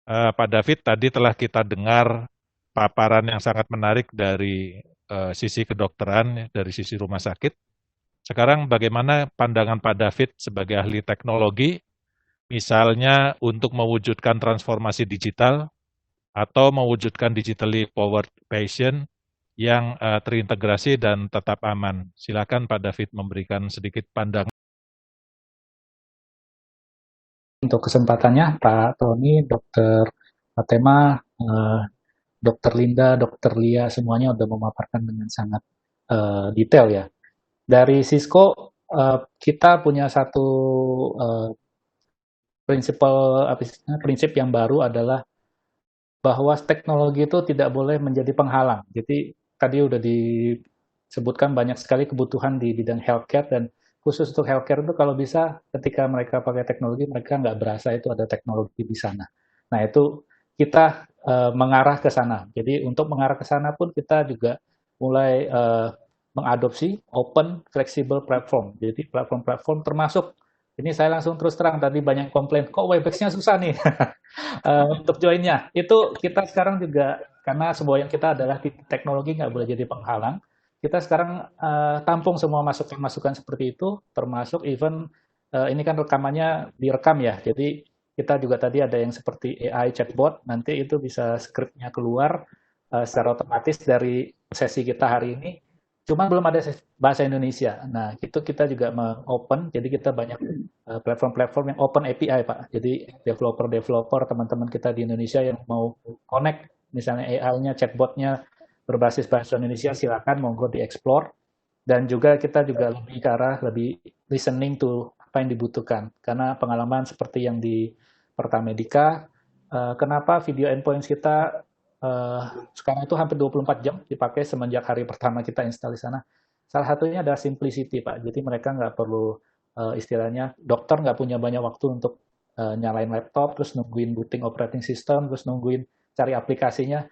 Pak David, tadi telah kita dengar paparan yang sangat menarik dari sisi kedokteran, dari sisi rumah sakit. Sekarang bagaimana pandangan Pak David sebagai ahli teknologi, misalnya untuk mewujudkan transformasi digital atau mewujudkan digitally powered patient yang terintegrasi dan tetap aman. Silakan Pak David memberikan sedikit pandangan. Untuk kesempatannya, Pak Tony, Dr. Fatema, Dr. Linda, Dr. Lia, semuanya sudah memaparkan dengan sangat detail ya. Dari Cisco, kita punya satu prinsip yang baru adalah bahwa teknologi itu tidak boleh menjadi penghalang. Jadi tadi udah sebutkan banyak sekali kebutuhan di bidang healthcare, dan khusus untuk healthcare itu kalau bisa ketika mereka pakai teknologi, mereka nggak berasa itu ada teknologi di sana. Nah, itu kita mengarah ke sana. Jadi untuk mengarah ke sana pun kita juga mulai mengadopsi open flexible platform. Jadi platform-platform termasuk, ini saya langsung terus terang, tadi banyak komplain, kok Webex-nya susah nih untuk join-nya. Itu kita sekarang juga, karena semua yang kita adalah teknologi nggak boleh jadi penghalang, kita sekarang tampung semua masukan-masukan seperti itu, termasuk even ini kan rekamannya direkam ya, jadi kita juga tadi ada yang seperti AI chatbot, nanti itu bisa skripnya keluar secara otomatis dari sesi kita hari ini. Cuma belum ada bahasa Indonesia. Nah, itu kita juga open, jadi kita banyak platform-platform yang open API, Pak. Jadi developer-developer, teman-teman kita di Indonesia yang mau connect, misalnya AI-nya, chatbotnya berbasis bahasa Indonesia, silakan monggo di-explore. Dan juga kita juga lebih ke arah lebih listening to apa yang dibutuhkan. Karena pengalaman seperti yang di Pertamedika, kenapa video endpoints kita sekarang itu hampir 24 jam dipakai semenjak hari pertama kita install di sana. Salah satunya adalah simplicity, Pak. Jadi mereka nggak perlu istilahnya, dokter nggak punya banyak waktu untuk nyalain laptop, terus nungguin booting operating system, terus nungguin cari aplikasinya.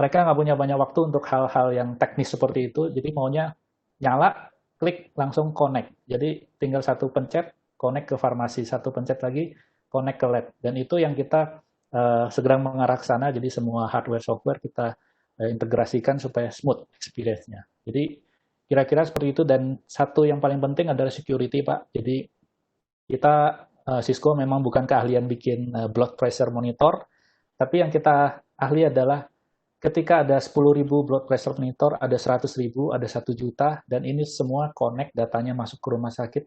Mereka nggak punya banyak waktu untuk hal-hal yang teknis seperti itu, jadi maunya nyala, klik, langsung connect. Jadi tinggal satu pencet, connect ke farmasi, satu pencet lagi, connect ke lab. Dan itu yang kita segera mengarah ke sana, jadi semua hardware software kita integrasikan supaya smooth experience-nya. Jadi kira-kira seperti itu, dan satu yang paling penting adalah security, Pak. Jadi kita Cisco memang bukan keahlian bikin blood pressure monitor, tapi yang kita ahli adalah ketika ada 10.000 blood pressure monitor, ada 100.000, ada 1 juta, dan ini semua connect, datanya masuk ke rumah sakit,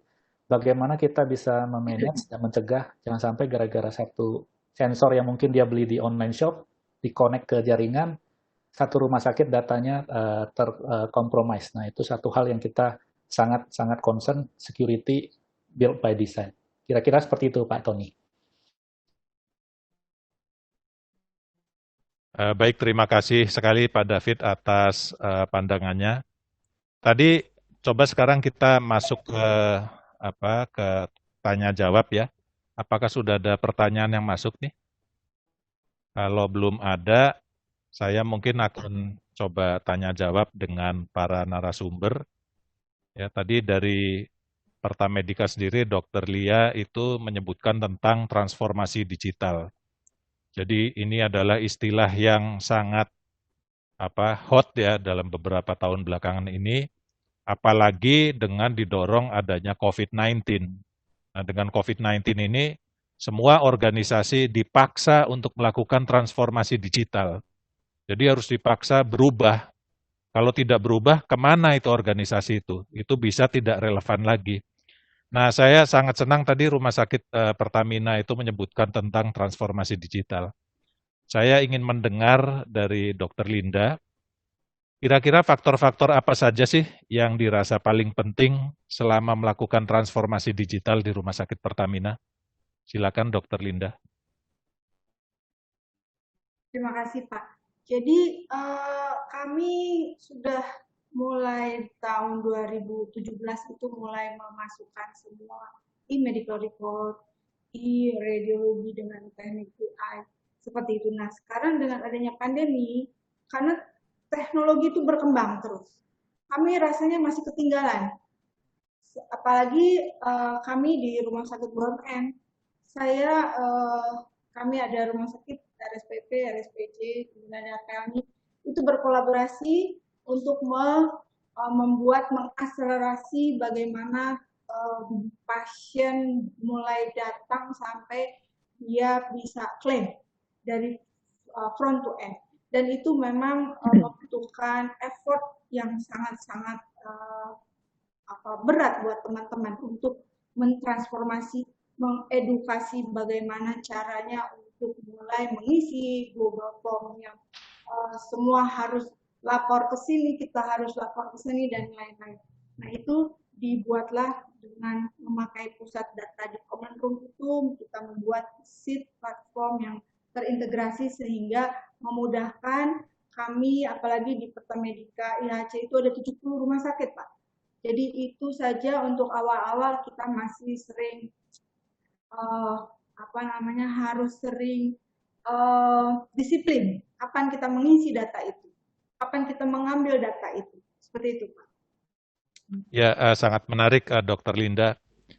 bagaimana kita bisa memanage dan mencegah, jangan sampai gara-gara satu sensor yang mungkin dia beli di online shop, di-connect ke jaringan, satu rumah sakit datanya terkompromis. Nah, itu satu hal yang kita sangat-sangat concern, security built by design. Kira-kira seperti itu, Pak Tony. Baik, terima kasih sekali Pak David atas pandangannya. Tadi coba sekarang kita masuk ke tanya jawab ya. Apakah sudah ada pertanyaan yang masuk nih? Kalau belum ada, saya mungkin akan coba tanya jawab dengan para narasumber. Ya, tadi dari Pertamedika sendiri, Dr. Lia itu menyebutkan tentang transformasi digital. Jadi ini adalah istilah yang sangat hot ya dalam beberapa tahun belakangan ini, apalagi dengan didorong adanya COVID-19. Nah, dengan COVID-19 ini, semua organisasi dipaksa untuk melakukan transformasi digital. Jadi harus dipaksa berubah. Kalau tidak berubah, kemana itu organisasi itu? Itu bisa tidak relevan lagi. Nah, saya sangat senang tadi Rumah Sakit Pertamina itu menyebutkan tentang transformasi digital. Saya ingin mendengar dari Dr. Linda, kira-kira faktor-faktor apa saja sih yang dirasa paling penting selama melakukan transformasi digital di Rumah Sakit Pertamina? Silakan Dr. Linda. Terima kasih Pak. Jadi kami sudah mulai tahun 2017 itu mulai memasukkan semua e-medical record, e-radiologi dengan teknik AI seperti itu. Nah, sekarang dengan adanya pandemi, karena teknologi itu berkembang terus, kami rasanya masih ketinggalan. Apalagi kami di Rumah Sakit BUMN, kami ada rumah sakit RSPP, RSPJ, kemudian ada PLNI, itu berkolaborasi untuk membuat mengakselerasi bagaimana pasien mulai datang sampai dia bisa klaim dari front to end. Dan itu memang membutuhkan effort yang sangat-sangat berat buat teman-teman untuk mentransformasi, mengedukasi bagaimana caranya untuk mulai mengisi Google Form yang semua harus lapor ke sini, kita harus lapor ke sini, dan lain-lain. Nah, itu dibuatlah dengan memakai pusat data di Common Room itu, kita membuat sheet platform yang terintegrasi sehingga memudahkan kami, apalagi di Pertamedika, IHC itu ada 70 rumah sakit, Pak. Jadi itu saja untuk awal-awal kita masih sering harus sering disiplin. Kapan kita mengisi data itu? Kapan kita mengambil data itu? Seperti itu, Pak. Ya, sangat menarik, Dr. Linda.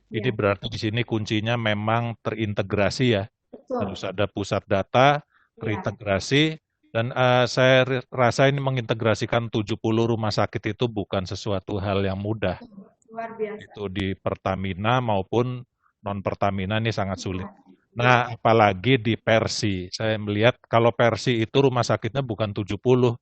Ini Ya, berarti di sini kuncinya memang terintegrasi ya. betul. Harus ada pusat data, Ya, terintegrasi, dan saya rasa ini mengintegrasikan 70 rumah sakit itu bukan sesuatu hal yang mudah. luar biasa. Itu di Pertamina maupun non-Pertamina ini sangat sulit. Nah, apalagi di Persi. Saya melihat kalau Persi itu rumah sakitnya bukan 70,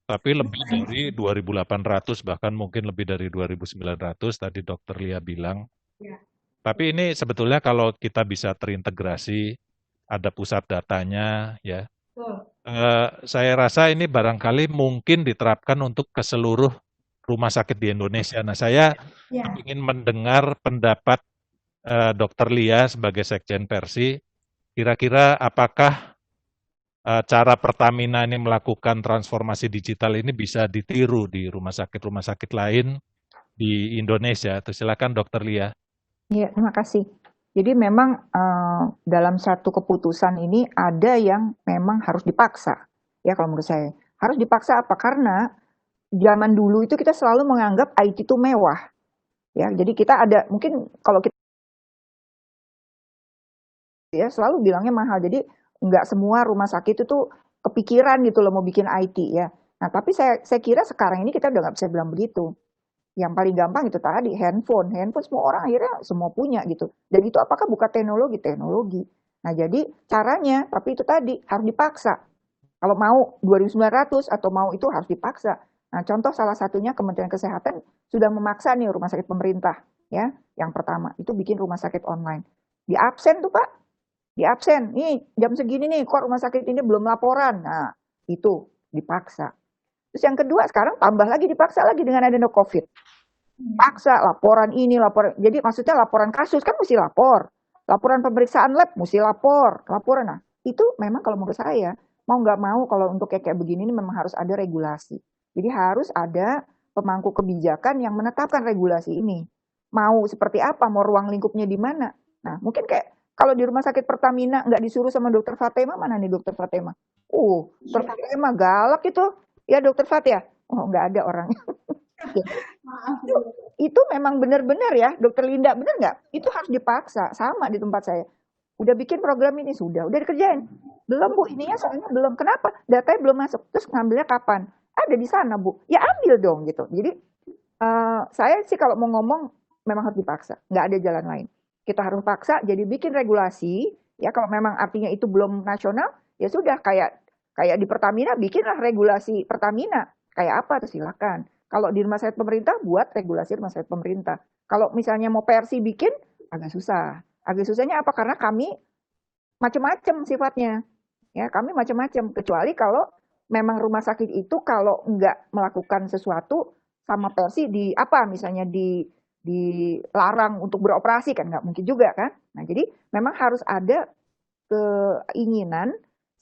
tapi lebih dari 2.800, bahkan mungkin lebih dari 2.900 tadi Dokter Lia bilang. Ya, Tapi ini sebetulnya kalau kita bisa terintegrasi, ada pusat datanya, ya. betul. Saya rasa ini barangkali mungkin diterapkan untuk ke seluruh rumah sakit di Indonesia. Nah, saya Ya, ingin mendengar pendapat Dokter Lia sebagai Sekjen Persi. Kira-kira apakah cara Pertamina ini melakukan transformasi digital ini bisa ditiru di rumah sakit lain di Indonesia? Silakan Dokter Lia. Iya, terima kasih. Jadi memang dalam satu keputusan ini ada yang memang harus dipaksa. Ya kalau menurut saya. Harus dipaksa apa? Karena zaman dulu itu kita selalu menganggap IT itu mewah. Ya, jadi kita ada mungkin kalau kita ya selalu bilangnya mahal. Jadi nggak semua rumah sakit itu kepikiran gitu loh mau bikin IT ya. Nah, tapi saya kira sekarang ini kita udah nggak bisa bilang begitu. Yang paling gampang itu tadi handphone semua orang akhirnya semua punya gitu. Dan itu apakah bukan teknologi? Nah, jadi caranya tapi itu tadi harus dipaksa. Kalau mau 2.900 atau mau itu harus dipaksa. Nah, contoh salah satunya Kementerian Kesehatan sudah memaksa nih rumah sakit pemerintah ya. Yang pertama itu bikin rumah sakit online. Di absen tuh, Pak. Di absen. Nih, jam segini nih kok rumah sakit ini belum laporan. Nah, itu dipaksa. Terus yang kedua sekarang tambah lagi dipaksa lagi dengan adanya COVID. Paksa laporan ini, laporan. Jadi maksudnya laporan kasus kan mesti lapor. Laporan pemeriksaan lab mesti laporan. Nah, itu memang kalau menurut saya mau nggak mau kalau untuk kayak begini ini memang harus ada regulasi. Jadi harus ada pemangku kebijakan yang menetapkan regulasi ini. Mau seperti apa, mau ruang lingkupnya di mana. Nah, mungkin kayak kalau di rumah sakit Pertamina nggak disuruh sama dokter Fatema, mana nih dokter Fatema? Dokter Fatema galak itu. Ya dokter Fat ya? Oh, nggak ada orangnya. maaf. Itu memang benar-benar ya, dokter Linda, benar nggak? Itu harus dipaksa, sama di tempat saya. Udah bikin program ini, udah dikerjain. Belum Bu, ininya soalnya belum. Kenapa? Datanya belum masuk. Terus ngambilnya kapan? Ada di sana Bu. Ya ambil dong gitu. Jadi saya sih kalau mau ngomong memang harus dipaksa. Nggak ada jalan lain. Kita harus paksa, jadi bikin regulasi. Ya kalau memang artinya itu belum nasional, ya sudah kayak di Pertamina, bikinlah regulasi Pertamina. Kayak apa tuh silakan. Kalau di rumah sakit pemerintah, buat regulasi rumah sakit pemerintah. Kalau misalnya mau Persi bikin, agak susah. Agak susahnya apa? Karena kami macam-macam sifatnya. Ya, kami macam-macam. Kecuali kalau memang rumah sakit itu kalau nggak melakukan sesuatu sama Persi di apa misalnya dilarang untuk beroperasi kan nggak mungkin juga kan. Nah, jadi memang harus ada keinginan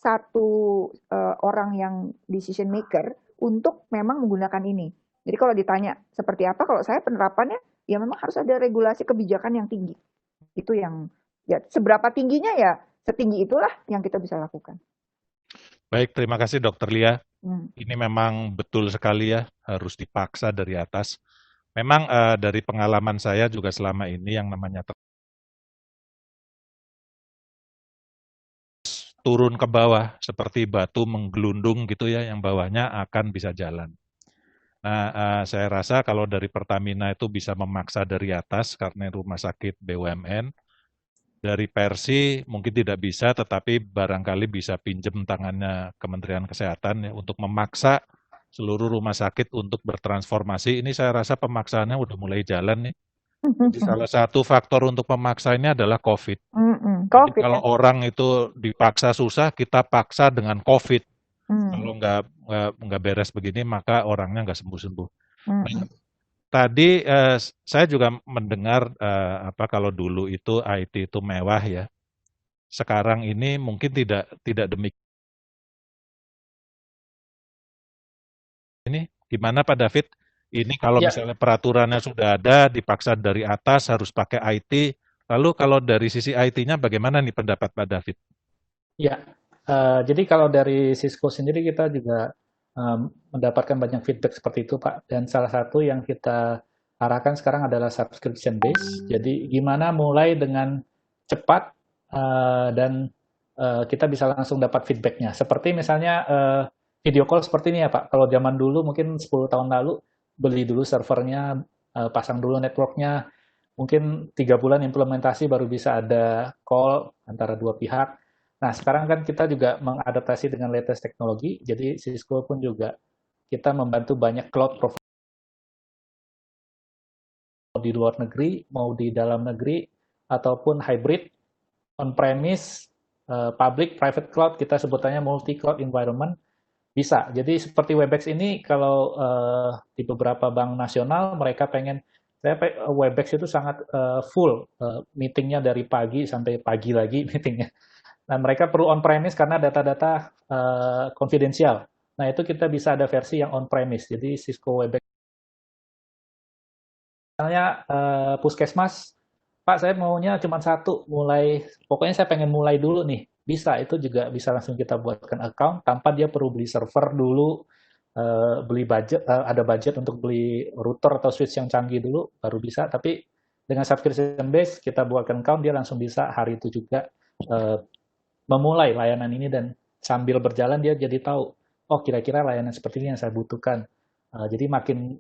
satu orang yang decision maker untuk memang menggunakan ini. Jadi kalau ditanya seperti apa, kalau saya penerapannya ya memang harus ada regulasi kebijakan yang tinggi. Itu yang ya seberapa tingginya ya setinggi itulah yang kita bisa lakukan. Baik, terima kasih Dokter Lia. Ini memang betul sekali ya, harus dipaksa dari atas. Memang dari pengalaman saya juga selama ini yang namanya turun ke bawah seperti batu menggelundung gitu ya, yang bawahnya akan bisa jalan. Nah, saya rasa kalau dari Pertamina itu bisa memaksa dari atas karena rumah sakit BUMN, dari Persi mungkin tidak bisa, tetapi barangkali bisa pinjam tangannya Kementerian Kesehatan ya, untuk memaksa seluruh rumah sakit untuk bertransformasi. Ini saya rasa pemaksaannya udah mulai jalan nih. Jadi salah satu faktor untuk memaksa ini adalah COVID. Jadi kalau orang itu dipaksa susah, kita paksa dengan COVID. Kalau nggak beres begini, maka orangnya nggak sembuh-sembuh. Nah, tadi saya juga mendengar kalau dulu itu IT itu mewah ya. Sekarang ini mungkin tidak demikian. Gimana Pak David? Ini kalau Ya, misalnya peraturannya sudah ada, dipaksa dari atas harus pakai IT. Lalu kalau dari sisi IT-nya bagaimana nih pendapat Pak David? ya. Jadi kalau dari Cisco sendiri kita juga mendapatkan banyak feedback seperti itu, Pak. Dan salah satu yang kita arahkan sekarang adalah subscription base. Jadi gimana mulai dengan cepat dan kita bisa langsung dapat feedbacknya. Seperti misalnya video call seperti ini ya, Pak. Kalau zaman dulu mungkin 10 tahun lalu beli dulu servernya, pasang dulu networknya, mungkin 3 bulan implementasi baru bisa ada call antara dua pihak. Nah, sekarang kan kita juga mengadaptasi dengan latest teknologi, jadi Cisco pun juga kita membantu banyak cloud provider di luar negeri, mau di dalam negeri, ataupun hybrid, on-premise, public, private cloud, kita sebutannya multi-cloud environment, bisa. Jadi seperti Webex ini, kalau di beberapa bank nasional, mereka pengen, Webex itu sangat full, meetingnya dari pagi sampai pagi lagi meetingnya. Nah, mereka perlu on-premise karena data-data konfidensial. Nah, itu kita bisa ada versi yang on-premise. Jadi Cisco Webex. Misalnya puskesmas, Pak saya maunya cuma satu, pokoknya saya pengen mulai dulu nih. Bisa, itu juga bisa langsung kita buatkan account tanpa dia perlu beli server dulu, beli budget, ada budget untuk beli router atau switch yang canggih dulu, baru bisa. Tapi dengan subscription base, kita buatkan account, dia langsung bisa hari itu juga memulai layanan ini dan sambil berjalan dia jadi tahu, oh kira-kira layanan seperti ini yang saya butuhkan. Jadi makin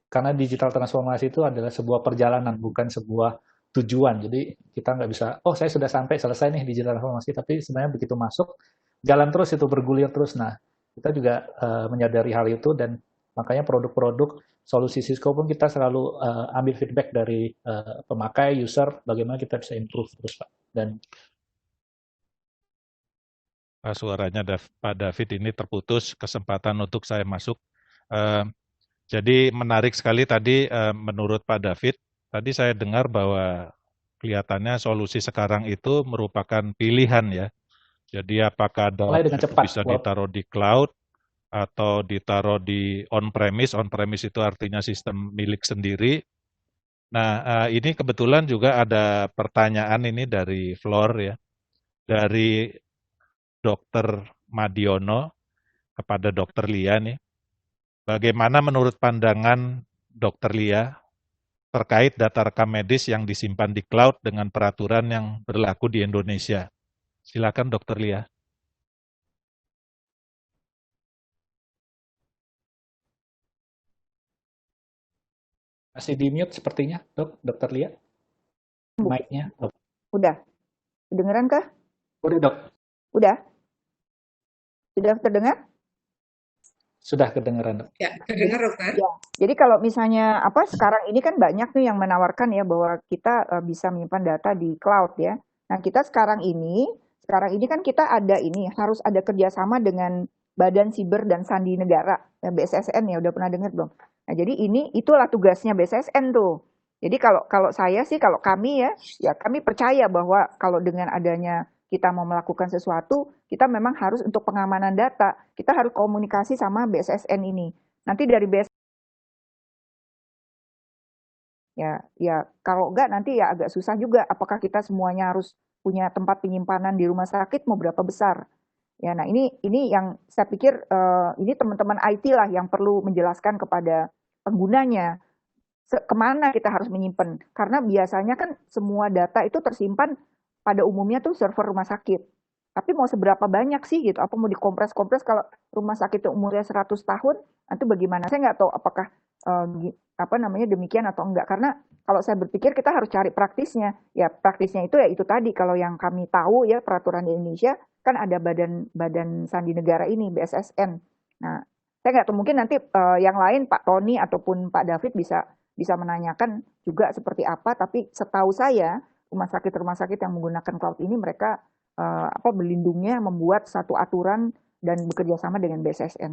karena digital transformasi itu adalah sebuah perjalanan, bukan sebuah tujuan. Jadi kita nggak bisa, oh saya sudah sampai selesai nih digital transformasi, tapi sebenarnya begitu masuk, jalan terus itu bergulir terus. Nah, kita juga menyadari hal itu dan makanya produk-produk solusi Cisco pun kita selalu ambil feedback dari pemakai, user, bagaimana kita bisa improve terus, Pak. Dan Suaranya Pak David ini terputus, kesempatan untuk saya masuk. Jadi menarik sekali tadi menurut Pak David, tadi saya dengar bahwa kelihatannya solusi sekarang itu merupakan pilihan ya. Jadi apakah mulai dengan itu cepat. bisa ditaruh di cloud atau ditaruh di on-premise. On-premise itu artinya sistem milik sendiri. Nah, ini kebetulan juga ada pertanyaan ini dari Flor ya, dari Dr. Madiono kepada Dr. Lia nih. Bagaimana menurut pandangan Dr. Lia terkait data rekam medis yang disimpan di cloud dengan peraturan yang berlaku di Indonesia? Silakan Dr. Lia. Masih di mute sepertinya, Dr. Lia? Mic-nya. Udah. Kedengeran kah? Udah, Dok. Udah? Sudah terdengar? Sudah kedengeran, Dok. Ya, kedengar dokter. Ya. Jadi kalau misalnya sekarang ini kan banyak nih yang menawarkan ya bahwa kita bisa menyimpan data di cloud ya. Nah, kita sekarang ini kan kita harus ada kerjasama dengan Badan Siber dan Sandi Negara, ya, BSSN ya, udah pernah dengar belum? Nah, jadi itulah tugasnya BSSN tuh. Jadi kalau kami ya kami percaya bahwa kalau dengan adanya kita mau melakukan sesuatu, kita memang harus untuk pengamanan data, kita harus komunikasi sama BSSN ini. Nanti dari BSSN ya kalau enggak nanti ya agak susah juga apakah kita semuanya harus punya tempat penyimpanan di rumah sakit mau berapa besar. Ya, nah ini yang saya pikir ini teman-teman IT lah yang perlu menjelaskan kepada penggunanya kemana kita harus menyimpan. Karena biasanya kan semua data itu tersimpan pada umumnya tuh server rumah sakit. Tapi mau seberapa banyak sih gitu? Apa mau dikompres-kompres kalau rumah sakit itu umurnya 100 tahun? Nanti bagaimana? Saya nggak tahu apakah demikian atau enggak. Karena kalau saya berpikir kita harus cari praktisnya. Ya praktisnya itu ya itu tadi. Kalau yang kami tahu ya peraturan di Indonesia kan ada badan sandi negara ini BSSN. Nah, saya nggak tahu mungkin nanti yang lain Pak Tony ataupun Pak David bisa menanyakan juga seperti apa. Tapi setahu saya rumah sakit yang menggunakan cloud ini mereka berlindungnya membuat satu aturan dan bekerja sama dengan BSSN.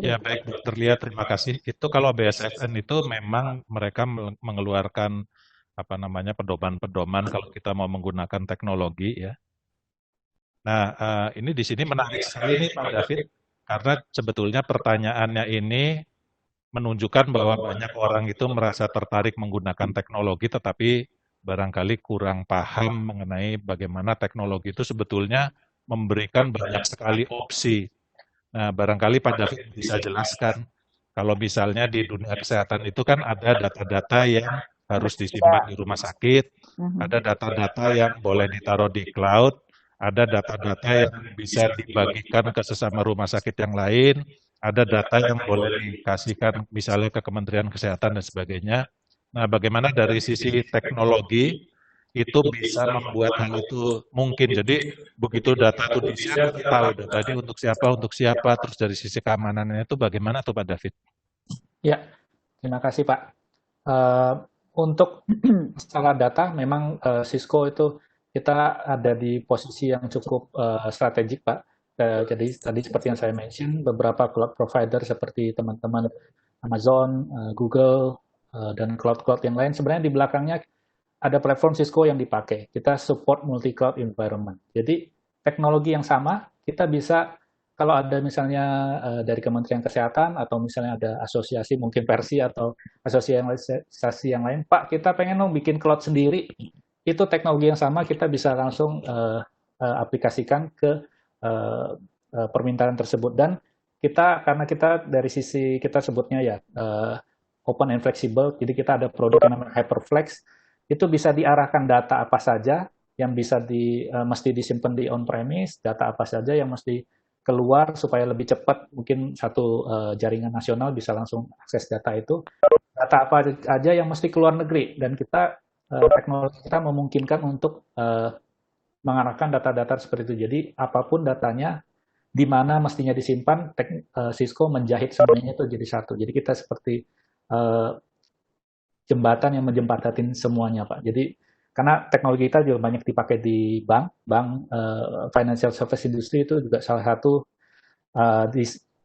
Ya baik Dr. Lia, terima kasih. Itu kalau BSSN itu memang mereka mengeluarkan pedoman-pedoman kalau kita mau menggunakan teknologi ya. Nah ini di sini menarik sekali nih Pak David. Karena sebetulnya pertanyaannya ini menunjukkan bahwa banyak orang itu merasa tertarik menggunakan teknologi, tetapi barangkali kurang paham mengenai bagaimana teknologi itu sebetulnya memberikan banyak sekali opsi. Nah, barangkali Pak David bisa jelaskan, kalau misalnya di dunia kesehatan itu kan ada data-data yang harus disimpan di rumah sakit, ada data-data yang boleh ditaruh di cloud, ada data-data yang bisa dibagikan ke sesama rumah sakit yang lain, ada data yang boleh dikasihkan misalnya ke Kementerian Kesehatan dan sebagainya. Nah, bagaimana dari sisi teknologi itu bisa membuat hal itu mungkin. Jadi begitu data itu di-share, tahu data ini untuk siapa, terus dari sisi keamanannya itu bagaimana tuh Pak David? Ya, terima kasih Pak. Untuk secara data, memang Cisco itu kita ada di posisi yang cukup strategik Pak. Jadi tadi seperti yang saya mention, beberapa cloud provider seperti teman-teman Amazon, Google, dan cloud-cloud yang lain, sebenarnya di belakangnya ada platform Cisco yang dipakai. Kita support multi-cloud environment. Jadi teknologi yang sama, kita bisa kalau ada misalnya dari Kementerian Kesehatan atau misalnya ada asosiasi mungkin Persi atau asosiasi yang lain, Pak kita pengen dong bikin cloud sendiri, itu teknologi yang sama kita bisa langsung aplikasikan ke permintaan tersebut. Dan kita karena kita dari sisi kita sebutnya ya open and flexible, jadi kita ada produk yang namanya Hyperflex, itu bisa diarahkan data apa saja yang bisa mesti disimpan di on-premise, data apa saja yang mesti keluar supaya lebih cepat, mungkin satu jaringan nasional bisa langsung akses data itu, data apa aja yang mesti keluar negeri, dan kita teknologi kita memungkinkan untuk mengarahkan data-data seperti itu. Jadi apapun datanya, di mana mestinya disimpan, Cisco menjahit semuanya itu jadi satu. Jadi kita seperti jembatan yang menjembatanin semuanya Pak. Jadi karena teknologi kita juga banyak dipakai di bank financial service industry itu juga salah satu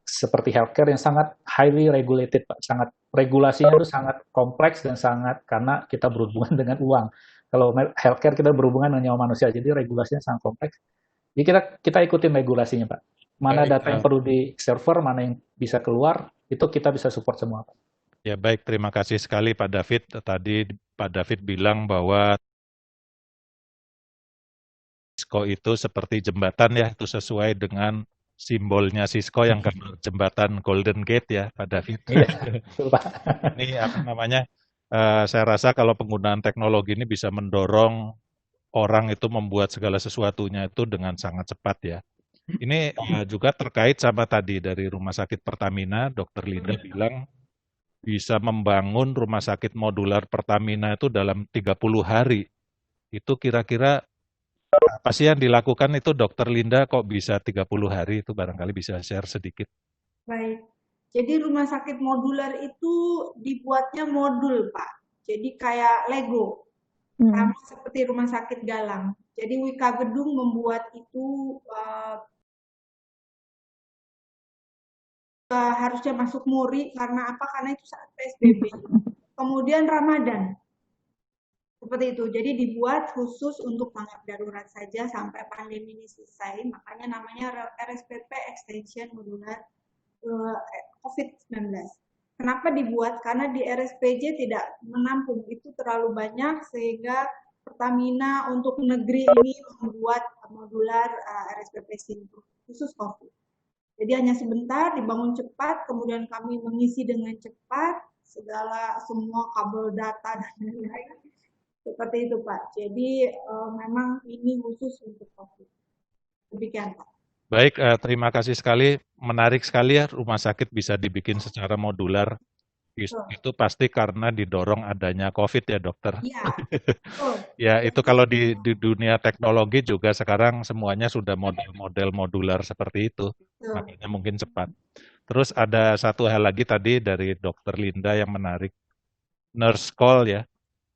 seperti healthcare yang sangat highly regulated Pak. Sangat regulasinya itu sangat kompleks dan sangat karena kita berhubungan dengan uang. Kalau healthcare kita berhubungan dengan nyawa manusia, jadi regulasinya sangat kompleks. Jadi kita ikutin regulasinya Pak. Mana data yang perlu di server, mana yang bisa keluar, itu kita bisa support semua Pak. Ya baik, terima kasih sekali Pak David. Tadi Pak David bilang bahwa Cisco itu seperti jembatan ya, itu sesuai dengan simbolnya Cisco yang jembatan Golden Gate ya Pak David. Ini apa namanya, saya rasa kalau penggunaan teknologi ini bisa mendorong orang itu membuat segala sesuatunya itu dengan sangat cepat ya. Ini juga terkait sama tadi dari Rumah Sakit Pertamina, Dr. Linda bilang bisa membangun rumah sakit modular Pertamina itu dalam 30 hari. Itu kira-kira apa sih yang dilakukan itu Dr. Linda kok bisa 30 hari itu barangkali bisa share sedikit. Baik, jadi rumah sakit modular itu dibuatnya modul Pak. Jadi kayak Lego, sama seperti rumah sakit Galang. Jadi Wika Gedung membuat itu harusnya masuk MURI karena apa? Karena itu saat PSBB. Kemudian Ramadan. Seperti itu. Jadi dibuat khusus untuk tanggap darurat saja sampai pandemi ini selesai. Makanya namanya RSPP Extension Modular COVID-19. Kenapa dibuat? Karena di RSPJ tidak menampung itu terlalu banyak sehingga Pertamina untuk negeri ini membuat modular RSPP Simpro khusus COVID. Jadi hanya sebentar, dibangun cepat, kemudian kami mengisi dengan cepat semua kabel data dan lain-lain. Seperti itu Pak. Jadi memang ini khusus untuk COVID. Demikian Pak. Baik, terima kasih sekali. Menarik sekali ya rumah sakit bisa dibikin secara modular. Itu pasti karena didorong adanya COVID ya dokter. Iya. Ya itu kalau di dunia teknologi juga sekarang semuanya sudah model-model modular seperti itu. Makanya mungkin cepat. Terus ada satu hal lagi tadi dari Dr. Linda yang menarik. Nurse call ya.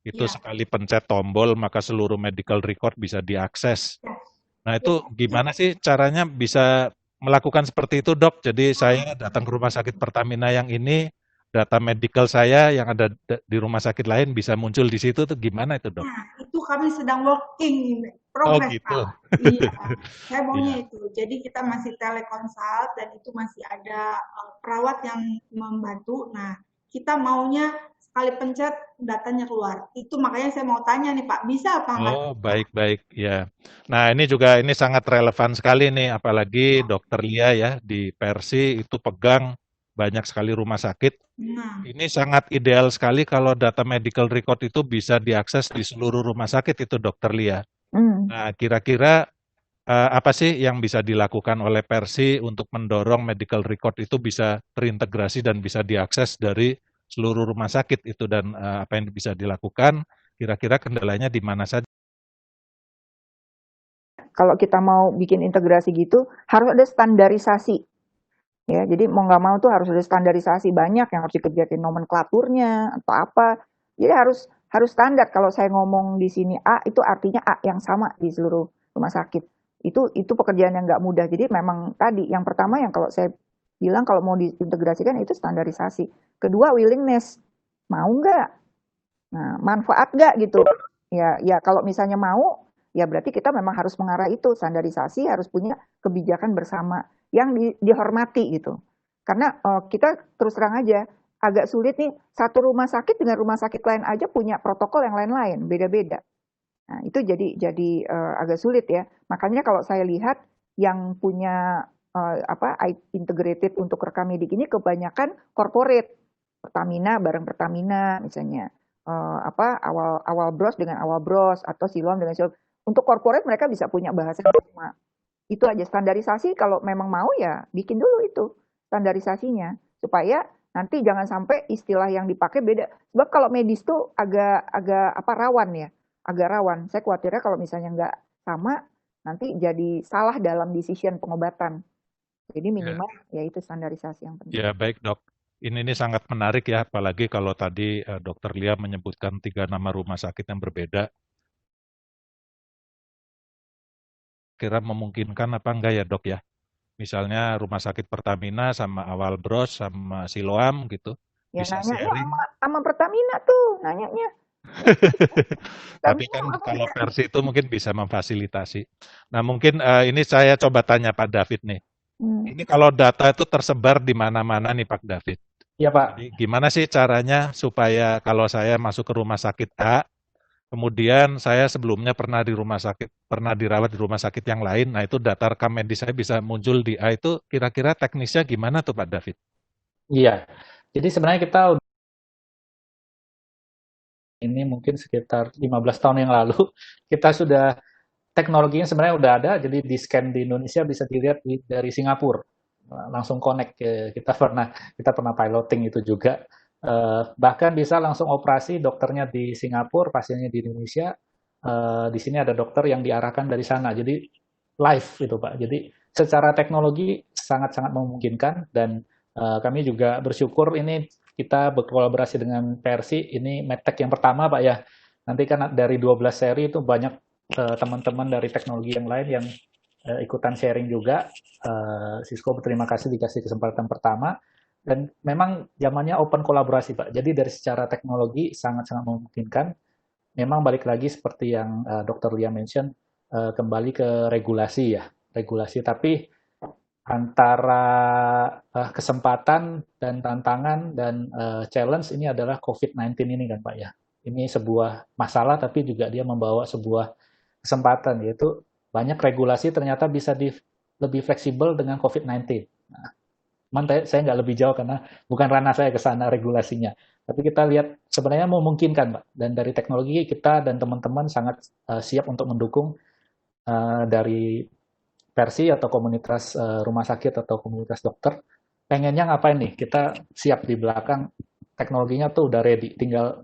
Itu sekali pencet tombol maka seluruh medical record bisa diakses. Nah itu gimana sih caranya bisa melakukan seperti itu dok? Jadi saya datang ke rumah sakit Pertamina yang ini, data medical saya yang ada di rumah sakit lain bisa muncul di situ tuh gimana itu, Dok? Nah, itu kami sedang working in Oh progress, gitu. Pak. Iya, saya Iya. maunya itu. Jadi kita masih teleconsult dan itu masih ada perawat yang membantu. Nah, kita maunya sekali pencet datanya keluar. Itu makanya saya mau tanya nih Pak, bisa apa enggak? Oh, baik-baik, ya. Nah, ini sangat relevan sekali nih, apalagi Dokter Lia ya di Persi itu pegang banyak sekali rumah sakit. Nah, Ini sangat ideal sekali kalau data medical record itu bisa diakses di seluruh rumah sakit itu, Dokter Lia. Hmm. Nah, kira-kira apa sih yang bisa dilakukan oleh Persi untuk mendorong medical record itu bisa terintegrasi dan bisa diakses dari seluruh rumah sakit itu dan apa yang bisa dilakukan? Kira-kira kendalanya di mana saja? Kalau kita mau bikin integrasi gitu, harus ada standarisasi. Ya, jadi mau nggak mau tuh harus ada standarisasi, banyak yang harus dikerjain nomenklaturnya atau apa. Jadi harus standar. Kalau saya ngomong di sini A, itu artinya A yang sama di seluruh rumah sakit. Itu pekerjaan yang nggak mudah. Jadi memang tadi yang pertama yang kalau saya bilang kalau mau diintegrasikan itu standarisasi. Kedua willingness, mau nggak? Nah, manfaat nggak gitu? Ya kalau misalnya mau, ya berarti kita memang harus mengarah itu, standarisasi, harus punya kebijakan bersama yang dihormati gitu. Karena kita terus terang aja agak sulit nih, satu rumah sakit dengan rumah sakit lain aja punya protokol yang lain-lain, beda-beda. Nah, itu jadi agak sulit ya. Makanya kalau saya lihat yang punya integrated untuk rekam medik ini kebanyakan corporate. Pertamina bareng Pertamina misalnya. Awal bros dengan awal bros atau silom dengan silom. Untuk corporate mereka bisa punya bahasa yang sama. Itu aja standarisasi, kalau memang mau ya bikin dulu itu standarisasinya supaya nanti jangan sampai istilah yang dipakai beda. Sebab kalau medis tuh agak rawan ya, agak rawan. Saya khawatirnya kalau misalnya nggak sama nanti jadi salah dalam decision pengobatan. Jadi minimal ya itu standarisasi yang penting. Ya, baik, Dok. Ini sangat menarik ya, apalagi kalau tadi Dokter Lia menyebutkan 3 nama rumah sakit yang berbeda. Kira memungkinkan apa enggak ya, Dok ya? Misalnya rumah sakit Pertamina sama Awal Bros sama Siloam gitu, Ya bisa nanyanya sharing. sama Pertamina tuh, nanyanya. Tapi kan kalau Persi itu mungkin bisa memfasilitasi. Nah, mungkin ini saya coba tanya Pak David nih. Ini kalau data itu tersebar di mana-mana nih Pak David. Iya Pak. Jadi gimana sih caranya supaya kalau saya masuk ke rumah sakit A, kemudian saya sebelumnya pernah dirawat di rumah sakit yang lain, nah itu data rekam medis saya bisa muncul di A, itu kira-kira teknisnya gimana tuh Pak David? Iya. Jadi sebenarnya kita ini mungkin sekitar 15 tahun yang lalu kita sudah teknologinya sebenarnya udah ada, jadi di scan di Indonesia bisa dilihat dari Singapura, langsung connect kita pernah piloting itu juga, bahkan bisa langsung operasi, dokternya di Singapura, pasiennya di Indonesia, di sini ada dokter yang diarahkan dari sana, jadi live gitu Pak. Jadi secara teknologi sangat-sangat memungkinkan dan kami juga bersyukur ini kita berkolaborasi dengan Persi, ini medtech yang pertama Pak ya. Nanti kan dari 12 seri itu banyak teman-teman dari teknologi yang lain yang ikutan sharing juga. Cisco berterima kasih dikasih kesempatan pertama. Dan memang zamannya open kolaborasi Pak. Jadi dari secara teknologi sangat-sangat memungkinkan. Memang balik lagi seperti yang Dr. Lia mention, kembali ke regulasi ya. Regulasi, tapi antara kesempatan dan tantangan dan challenge ini adalah COVID-19 ini kan Pak ya. Ini sebuah masalah tapi juga dia membawa sebuah kesempatan, yaitu banyak regulasi ternyata bisa lebih fleksibel dengan COVID-19. Nah, saya nggak lebih jauh karena bukan ranah saya ke sana regulasinya. Tapi kita lihat sebenarnya memungkinkan Pak. Dan dari teknologi kita dan teman-teman sangat siap untuk mendukung dari Persi atau komunitas rumah sakit atau komunitas dokter, pengennya ngapain nih? Kita siap di belakang, teknologinya tuh udah ready, tinggal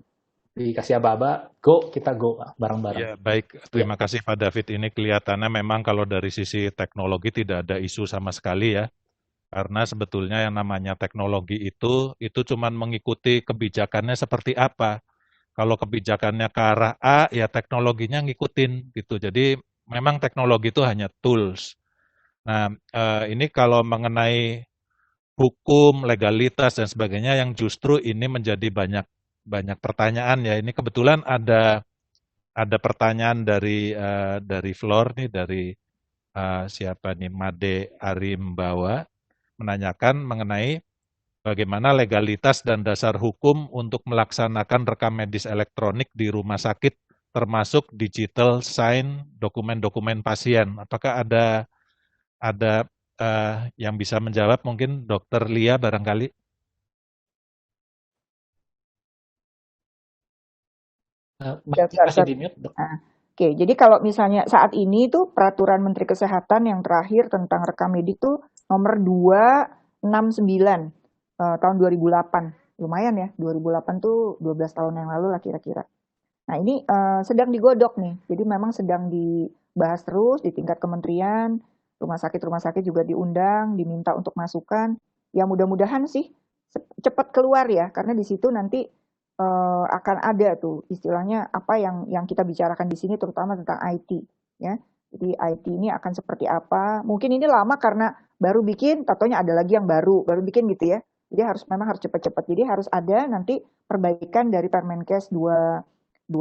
dikasih aba-aba, kita go bareng-bareng. Ya, baik. Terima kasih Pak David. Ini kelihatannya memang kalau dari sisi teknologi tidak ada isu sama sekali ya. Karena sebetulnya yang namanya teknologi itu cuma mengikuti kebijakannya seperti apa. Kalau kebijakannya ke arah A, ya teknologinya ngikutin gitu. Jadi memang teknologi itu hanya tools. Nah, ini kalau mengenai hukum, legalitas dan sebagainya yang justru ini menjadi banyak pertanyaan ya. Ini kebetulan ada pertanyaan dari Flor nih, dari siapa nih, Made Arimbawa, menanyakan mengenai bagaimana legalitas dan dasar hukum untuk melaksanakan rekam medis elektronik di rumah sakit, termasuk digital sign dokumen-dokumen pasien. Apakah ada yang bisa menjawab? Mungkin Dokter Lia barangkali. Masih di mute, Dok. Nah, oke, jadi kalau misalnya saat ini tuh peraturan Menteri Kesehatan yang terakhir tentang rekam medik tuh nomor 269 tahun 2008. Lumayan ya, 2008 tuh 12 tahun yang lalu lah kira-kira. Nah, ini sedang digodok nih. Jadi memang sedang dibahas terus di tingkat kementerian, rumah sakit juga diundang, diminta untuk masukan. Ya mudah-mudahan sih cepat keluar ya, karena di situ nanti akan ada tuh istilahnya apa yang kita bicarakan di sini, terutama tentang IT ya. Jadi IT ini akan seperti apa? Mungkin ini lama karena baru bikin, tatonya ada lagi yang baru bikin gitu ya. Jadi memang harus cepat-cepat. Jadi harus ada nanti perbaikan dari Permenkes 269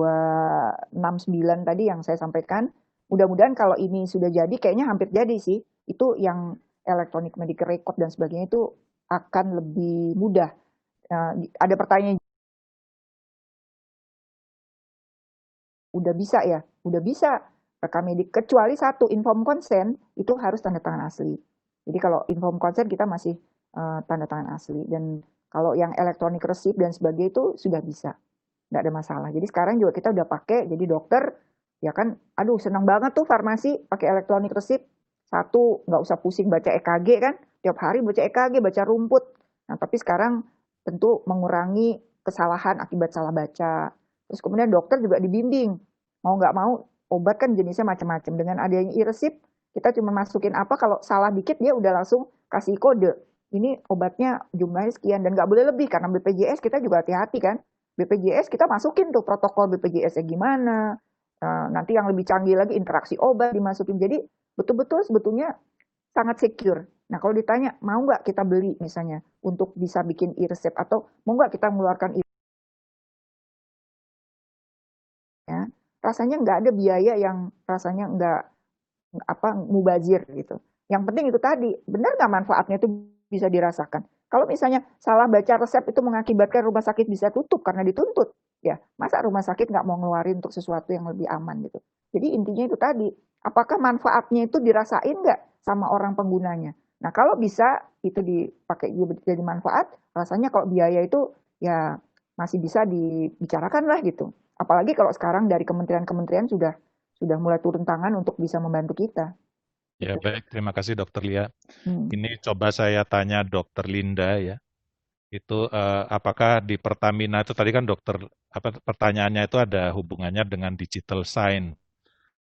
tadi yang saya sampaikan. Mudah-mudahan kalau ini sudah jadi, kayaknya hampir jadi sih. Itu yang electronic medical record dan sebagainya itu akan lebih mudah. Ada pertanyaan, udah bisa ya? Udah bisa rekam medik, kecuali satu, inform consent itu harus tanda tangan asli. Jadi kalau inform consent kita masih tanda tangan asli, dan kalau yang electronic receipt dan sebagainya itu sudah bisa, nggak ada masalah. Jadi sekarang juga kita udah pakai, jadi dokter ya kan, aduh senang banget tuh farmasi pakai electronic receipt, satu nggak usah pusing baca EKG kan, tiap hari baca EKG, baca rumput. Nah tapi sekarang tentu mengurangi kesalahan akibat salah baca. Terus kemudian dokter juga dibimbing, mau nggak mau obat kan jenisnya macam-macam. Dengan adanya e-resip, kita cuma masukin apa, kalau salah dikit dia udah langsung kasih kode. Ini obatnya jumlahnya sekian, dan nggak boleh lebih, karena BPJS kita juga hati-hati kan. BPJS kita masukin tuh protokol BPJS-nya gimana. Nanti yang lebih canggih lagi interaksi obat dimasukin. Jadi betul-betul sebetulnya sangat secure. Nah kalau ditanya mau nggak kita beli misalnya untuk bisa bikin e-resep, atau mau nggak kita mengeluarkan ya, rasanya nggak ada biaya yang rasanya nggak mubazir gitu. Yang penting itu tadi, benar nggak manfaatnya itu bisa dirasakan. Kalau misalnya salah baca resep itu mengakibatkan rumah sakit bisa tutup karena dituntut, ya masa rumah sakit nggak mau ngeluarin untuk sesuatu yang lebih aman gitu. Jadi intinya itu tadi, apakah manfaatnya itu dirasain nggak sama orang penggunanya. Nah kalau bisa itu dipakai jadi manfaat, rasanya kalau biaya itu ya masih bisa dibicarakan lah gitu. Apalagi kalau sekarang dari kementerian-kementerian sudah mulai turun tangan untuk bisa membantu kita. Ya baik, terima kasih Dokter Lia. Ini coba saya tanya Dokter Linda ya. Itu apakah di Pertamina itu tadi kan dokter, pertanyaannya itu ada hubungannya dengan digital sign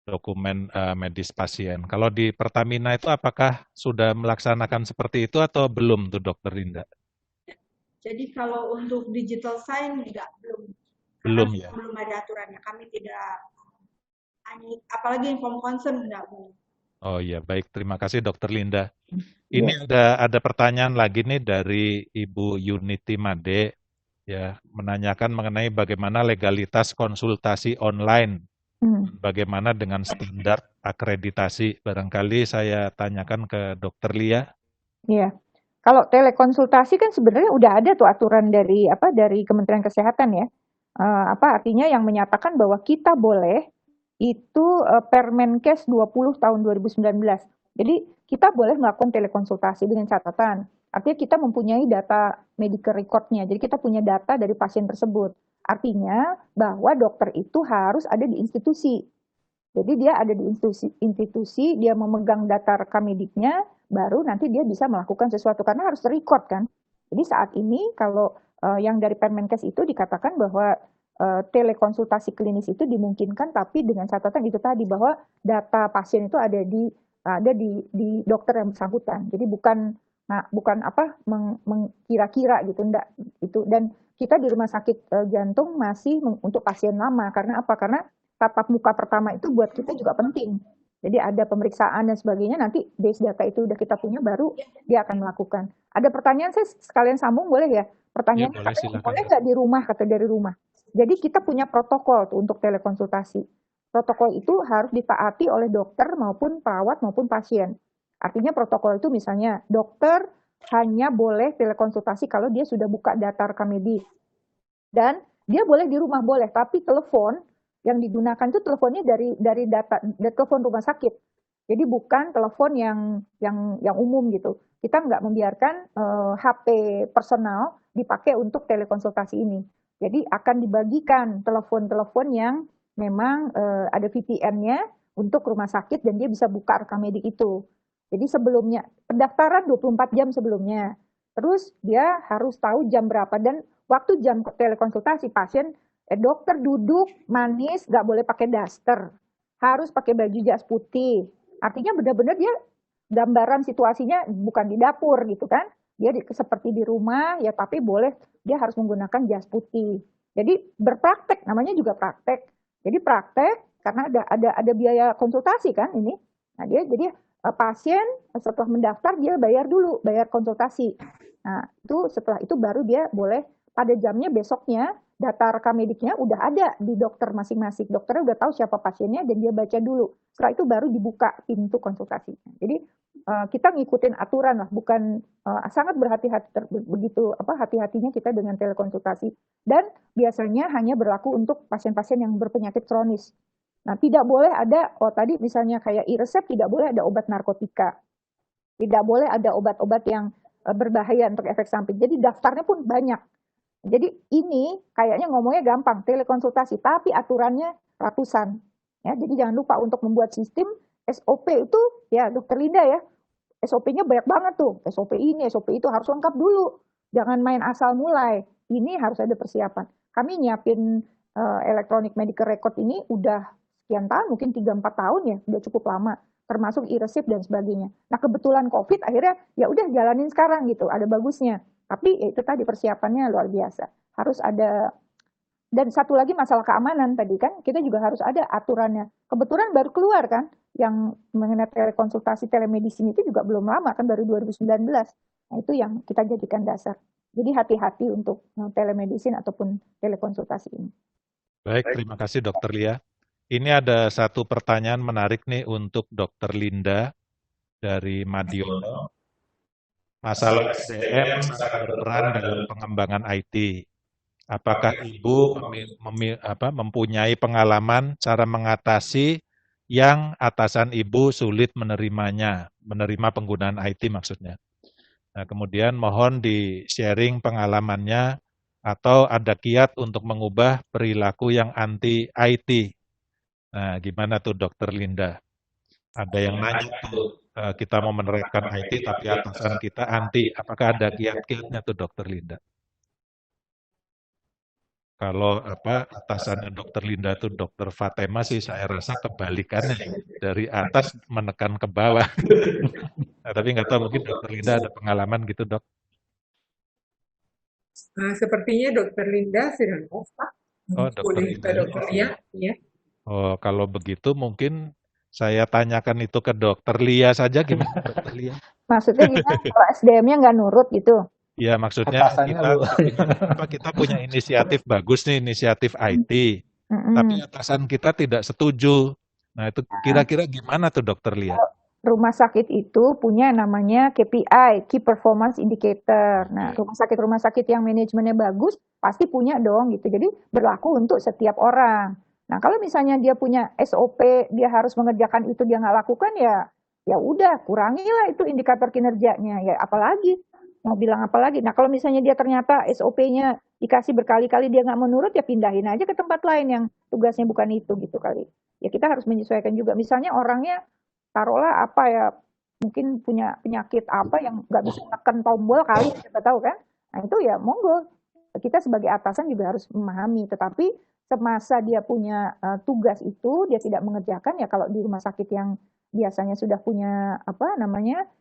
dokumen medis pasien. Kalau di Pertamina itu apakah sudah melaksanakan seperti itu atau belum tuh Dokter Linda? Jadi kalau untuk digital sign belum. Belum ya. Belum ada aturannya. Kami tidak, apalagi inform consent enggak boleh. Oh iya, baik. Terima kasih Dokter Linda. Ini ada pertanyaan lagi nih dari Ibu Unity Made, ya, menanyakan mengenai bagaimana legalitas konsultasi online, bagaimana dengan standar akreditasi. Barangkali saya tanyakan ke Dokter Lia. Iya, kalau telekonsultasi kan sebenarnya udah ada tuh aturan dari Kementerian Kesehatan ya. Artinya yang menyatakan bahwa kita boleh itu Permenkes 20 tahun 2019. Jadi kita boleh melakukan telekonsultasi dengan catatan. Artinya kita mempunyai data medical record-nya. Jadi kita punya data dari pasien tersebut. Artinya bahwa dokter itu harus ada di institusi. Jadi dia ada di institusi, dia memegang data rekam mediknya, baru nanti dia bisa melakukan sesuatu karena harus terrecord kan. Jadi saat ini kalau yang dari Permenkes itu dikatakan bahwa telekonsultasi klinis itu dimungkinkan, tapi dengan catatan itu tadi bahwa data pasien itu ada di dokter yang bersangkutan. Jadi bukan mengkira-kira gitu, enggak itu. Dan kita di rumah sakit jantung masih untuk pasien lama, karena apa? Karena tatap muka pertama itu buat kita juga penting. Jadi ada pemeriksaan dan sebagainya, nanti base data itu udah kita punya, baru dia akan melakukan. Ada pertanyaan, saya sekalian sambung boleh ya? Ya, Pertanyaannya boleh, katanya, silakan. boleh nggak di rumah, kata dari rumah. Jadi kita punya protokol tuh untuk telekonsultasi. Protokol itu harus ditaati oleh dokter maupun perawat maupun pasien. Artinya protokol itu misalnya dokter hanya boleh telekonsultasi kalau dia sudah buka data rekam medis. Dan dia boleh di rumah boleh, tapi telepon yang digunakan itu teleponnya dari data telepon rumah sakit. Jadi bukan telepon yang umum gitu. Kita nggak membiarkan HP personal dipakai untuk telekonsultasi ini. Jadi akan dibagikan telepon-telepon yang memang ada VPN-nya untuk rumah sakit dan dia bisa buka rekam medik itu. Jadi sebelumnya pendaftaran 24 jam sebelumnya. Terus dia harus tahu jam berapa, dan waktu jam telekonsultasi pasien dokter duduk manis, nggak boleh pakai daster, harus pakai baju jas putih. Artinya benar-benar dia gambaran situasinya bukan di dapur gitu kan, dia seperti di rumah ya, tapi boleh dia harus menggunakan jas putih. Jadi berpraktek, namanya juga praktek. Jadi praktek karena ada biaya konsultasi kan ini. Nah dia jadi pasien setelah mendaftar dia bayar dulu, bayar konsultasi. Nah itu setelah itu baru dia boleh pada jamnya besoknya data rekam mediknya udah ada di dokter masing-masing. Dokternya udah tahu siapa pasiennya dan dia baca dulu. Setelah itu baru dibuka pintu konsultasi. Jadi kita ngikutin aturan lah, bukan sangat berhati-hati begitu hati-hatinya kita dengan telekonsultasi. Dan biasanya hanya berlaku untuk pasien-pasien yang berpenyakit kronis. Nah, tidak boleh ada tadi misalnya kayak e-resep, tidak boleh ada obat narkotika. Tidak boleh ada obat-obat yang berbahaya untuk efek samping. Jadi daftarnya pun banyak. Jadi ini kayaknya ngomongnya gampang, telekonsultasi, tapi aturannya ratusan. Ya, jadi jangan lupa untuk membuat sistem SOP itu, ya Dokter Linda ya, SOP-nya banyak banget tuh. SOP ini, SOP itu harus lengkap dulu. Jangan main asal mulai. Ini harus ada persiapan. Kami nyiapin electronic medical record ini udah sekian tahun, mungkin 3-4 tahun ya, udah cukup lama. Termasuk e-resep dan sebagainya. Nah kebetulan COVID akhirnya ya udah jalanin sekarang gitu, ada bagusnya. Tapi ya itu tadi persiapannya luar biasa. Harus ada, dan satu lagi masalah keamanan tadi kan, kita juga harus ada aturannya. Kebetulan baru keluar kan, yang mengenai telekonsultasi telemedicine itu juga belum lama kan, baru 2019. Nah itu yang kita jadikan dasar. Jadi hati-hati untuk telemedicine ataupun telekonsultasi ini. Baik, terima kasih Dokter Lia. Ini ada satu pertanyaan menarik nih untuk Dokter Linda dari Madiolo. Masalah SDM sangat berperan dalam pengembangan IT. Apakah Ibu mempunyai pengalaman cara mengatasi yang atasan Ibu sulit menerima penggunaan IT maksudnya. Nah, kemudian mohon di-sharing pengalamannya atau ada kiat untuk mengubah perilaku yang anti IT. Nah, gimana tuh Dokter Linda? Ada yang nanya tuh, kita mau menerapkan IT tapi atasan kita anti. Apakah ada kiat-kiatnya tuh Dokter Linda? Kalau atasannya Dokter Linda tuh Dokter Fatema sih saya rasa kebalikannya, dari atas menekan ke bawah. Nah, tapi nggak tahu mungkin Dokter Linda ada pengalaman gitu Dok. Sepertinya Dokter Linda sedang off, Pak. Oh, Dokter Boleh Linda ke Dokter Lia, ya. Oh, kalau begitu mungkin saya tanyakan itu ke Dokter Lia saja, gimana Dokter Lia? Maksudnya gimana kalau SDM-nya nggak nurut gitu? Ya maksudnya Atasannya kita punya inisiatif bagus nih, inisiatif IT, tapi atasan kita tidak setuju. Nah itu kira-kira gimana tuh Dokter Lia? Rumah sakit itu punya namanya KPI, Key Performance Indicator. Nah, rumah sakit yang manajemennya bagus pasti punya dong gitu. Jadi berlaku untuk setiap orang. Nah, kalau misalnya dia punya SOP, dia harus mengerjakan itu, dia nggak lakukan ya udah kurangilah itu indikator kinerjanya. Ya apalagi mau bilang apa lagi. Nah, kalau misalnya dia ternyata SOP-nya dikasih berkali-kali dia nggak menurut, ya pindahin aja ke tempat lain yang tugasnya bukan itu gitu kali. Ya kita harus menyesuaikan juga. Misalnya orangnya taruhlah apa ya, mungkin punya penyakit apa yang nggak bisa tekan tombol kali, kita tahu kan. Nah itu ya monggo, kita sebagai atasan juga harus memahami. Tetapi semasa dia punya tugas itu dia tidak mengerjakan, ya kalau di rumah sakit yang biasanya sudah punya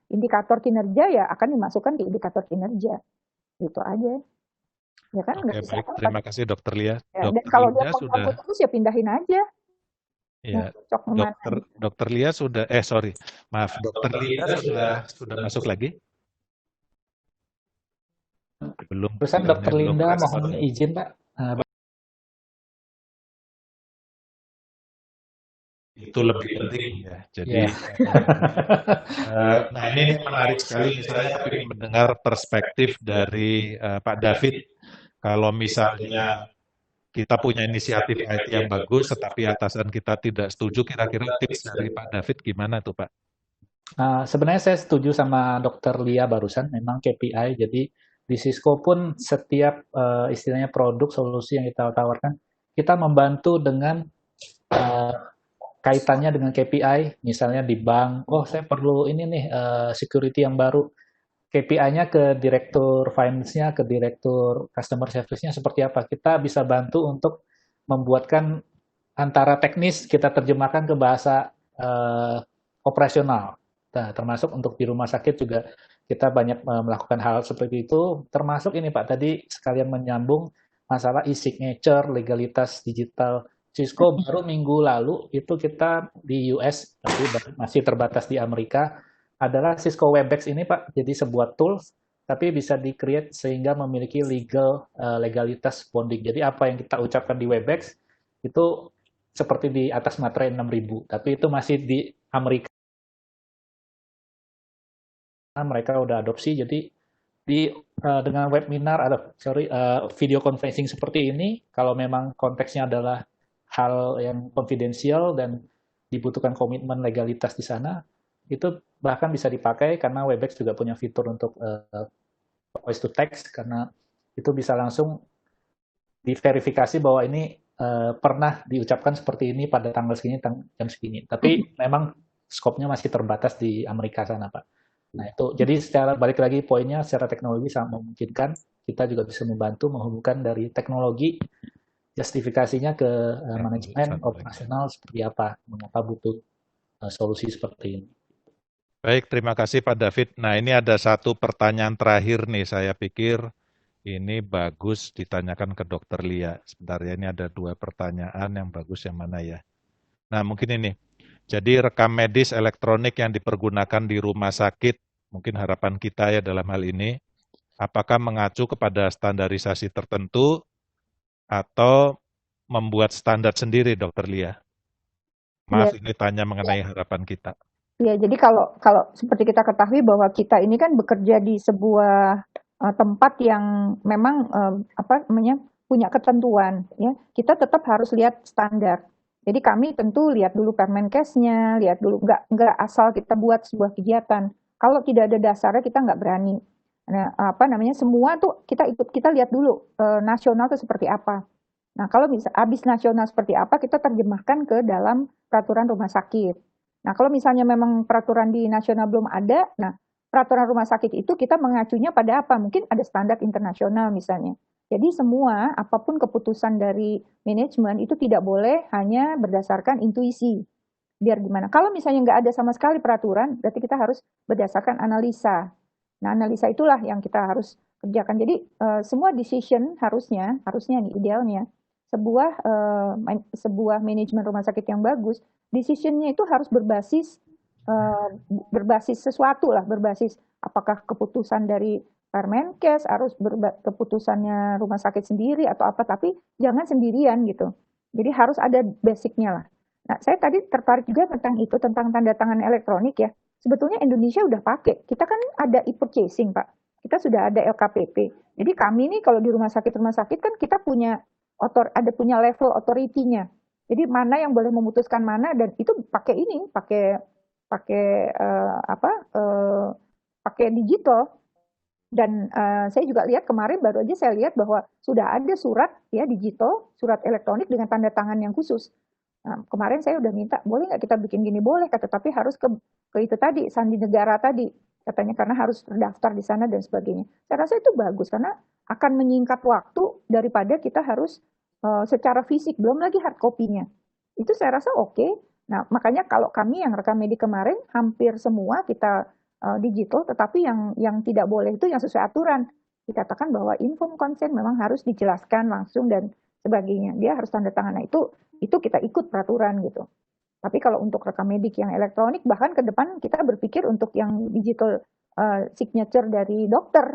indikator kinerja, ya akan dimasukkan ke indikator kinerja. Itu aja ya kan. Oke, baik, terima kasih Dokter Lia. Ya, Dokter dan kalau Linda dia sudah terus ya pindahin aja. Ya, cocok mana. Dokter Lia sudah, maaf, Dokter Linda sudah masuk lagi? Belum. Terusan Sinyalnya Dokter belum Linda respon. mohon izin Pak. Itu lebih penting ya. Jadi, Ya. nah ini menarik sekali. Misalnya saya ingin mendengar perspektif dari Pak David. Kalau misalnya kita punya inisiatif IT yang bagus, tetapi atasan kita tidak setuju, kira-kira tips dari Pak David gimana tuh Pak? Sebenarnya saya setuju sama Dokter Lia barusan, memang KPI. Jadi di Cisco pun setiap istilahnya produk solusi yang kita tawarkan, kita membantu dengan kaitannya dengan KPI. Misalnya di bank, oh saya perlu ini nih security yang baru. KPI-nya ke direktur finance-nya, ke direktur customer service-nya seperti apa. Kita bisa bantu untuk membuatkan antara teknis kita terjemahkan ke bahasa operasional. Nah, termasuk untuk di rumah sakit juga kita banyak melakukan hal seperti itu. Termasuk ini Pak, tadi sekalian menyambung masalah e-signature, legalitas digital. Cisco baru minggu lalu itu kita di US, tapi masih terbatas di Amerika, adalah Cisco Webex ini Pak, jadi sebuah tools tapi bisa di-create sehingga memiliki legalitas bonding. Jadi apa yang kita ucapkan di Webex itu seperti di atas materai 6000, tapi itu masih di Amerika. Mereka udah adopsi, jadi dengan webinar video conferencing seperti ini, kalau memang konteksnya adalah hal yang konfidensial dan dibutuhkan komitmen legalitas di sana, itu bahkan bisa dipakai karena Webex juga punya fitur untuk voice to text, karena itu bisa langsung diverifikasi bahwa ini pernah diucapkan seperti ini pada tanggal segini, jam segini. Tapi memang skopnya masih terbatas di Amerika sana, Pak. Nah itu, jadi secara balik lagi poinnya, secara teknologi sangat memungkinkan kita juga bisa membantu menghubungkan dari teknologi justifikasinya ke manajemen operasional seperti apa, mengapa butuh solusi seperti ini. Baik, terima kasih Pak David. Nah ini ada satu pertanyaan terakhir nih, saya pikir ini bagus ditanyakan ke Dokter Lia. Sebentar ya, ini ada 2 pertanyaan yang bagus, yang mana ya? Nah mungkin ini, jadi rekam medis elektronik yang dipergunakan di rumah sakit, mungkin harapan kita ya dalam hal ini, apakah mengacu kepada standarisasi tertentu atau membuat standar sendiri, Dokter Lia? Maaf, ini tanya mengenai harapan kita. Ya, jadi kalau seperti kita ketahui bahwa kita ini kan bekerja di sebuah tempat yang memang punya ketentuan, ya. Kita tetap harus lihat standar. Jadi kami tentu lihat dulu Permenkesnya, lihat dulu nggak asal kita buat sebuah kegiatan. Kalau tidak ada dasarnya kita nggak berani. Nah, semua tuh kita lihat dulu nasional itu seperti apa. Nah, kalau bisa habis nasional seperti apa, kita terjemahkan ke dalam peraturan rumah sakit. Nah, kalau misalnya memang peraturan di nasional belum ada, nah peraturan rumah sakit itu kita mengacunya pada apa? Mungkin ada standar internasional misalnya. Jadi semua, apapun keputusan dari manajemen itu tidak boleh hanya berdasarkan intuisi. Biar gimana? Kalau misalnya nggak ada sama sekali peraturan, berarti kita harus berdasarkan analisa. Nah, analisa itulah yang kita harus kerjakan. Jadi semua decision harusnya nih idealnya sebuah manajemen rumah sakit yang bagus, decision-nya itu harus berbasis sesuatu lah, berbasis apakah keputusan dari Permenkes, harus keputusannya rumah sakit sendiri atau apa, tapi jangan sendirian gitu. Jadi harus ada basic-nya lah. Nah, saya tadi tertarik juga tentang tanda tangan elektronik ya. Sebetulnya Indonesia udah pakai. Kita kan ada e-purchasing, Pak. Kita sudah ada LKPP. Jadi kami nih kalau di rumah sakit kan kita punya level authority-nya. Jadi mana yang boleh memutuskan mana, dan itu pakai digital. Dan saya juga lihat kemarin baru aja saya lihat bahwa sudah ada surat ya digital, surat elektronik dengan tanda tangan yang khusus. Nah, kemarin saya udah minta, boleh nggak kita bikin gini? Boleh, tapi harus ke itu tadi, sandi negara tadi. Katanya karena harus terdaftar di sana dan sebagainya. Saya rasa itu bagus karena akan menyingkat waktu daripada kita harus secara fisik, belum lagi hard copy-nya. Itu saya rasa oke. Nah, makanya kalau kami yang rekam medik kemarin, hampir semua kita digital, tetapi yang tidak boleh itu yang sesuai aturan. Dikatakan bahwa informed consent memang harus dijelaskan langsung dan sebagainya. Dia harus tanda tangan. Nah, itu kita ikut peraturan gitu. Tapi kalau untuk rekam medik yang elektronik, bahkan ke depan kita berpikir untuk yang digital signature dari dokter.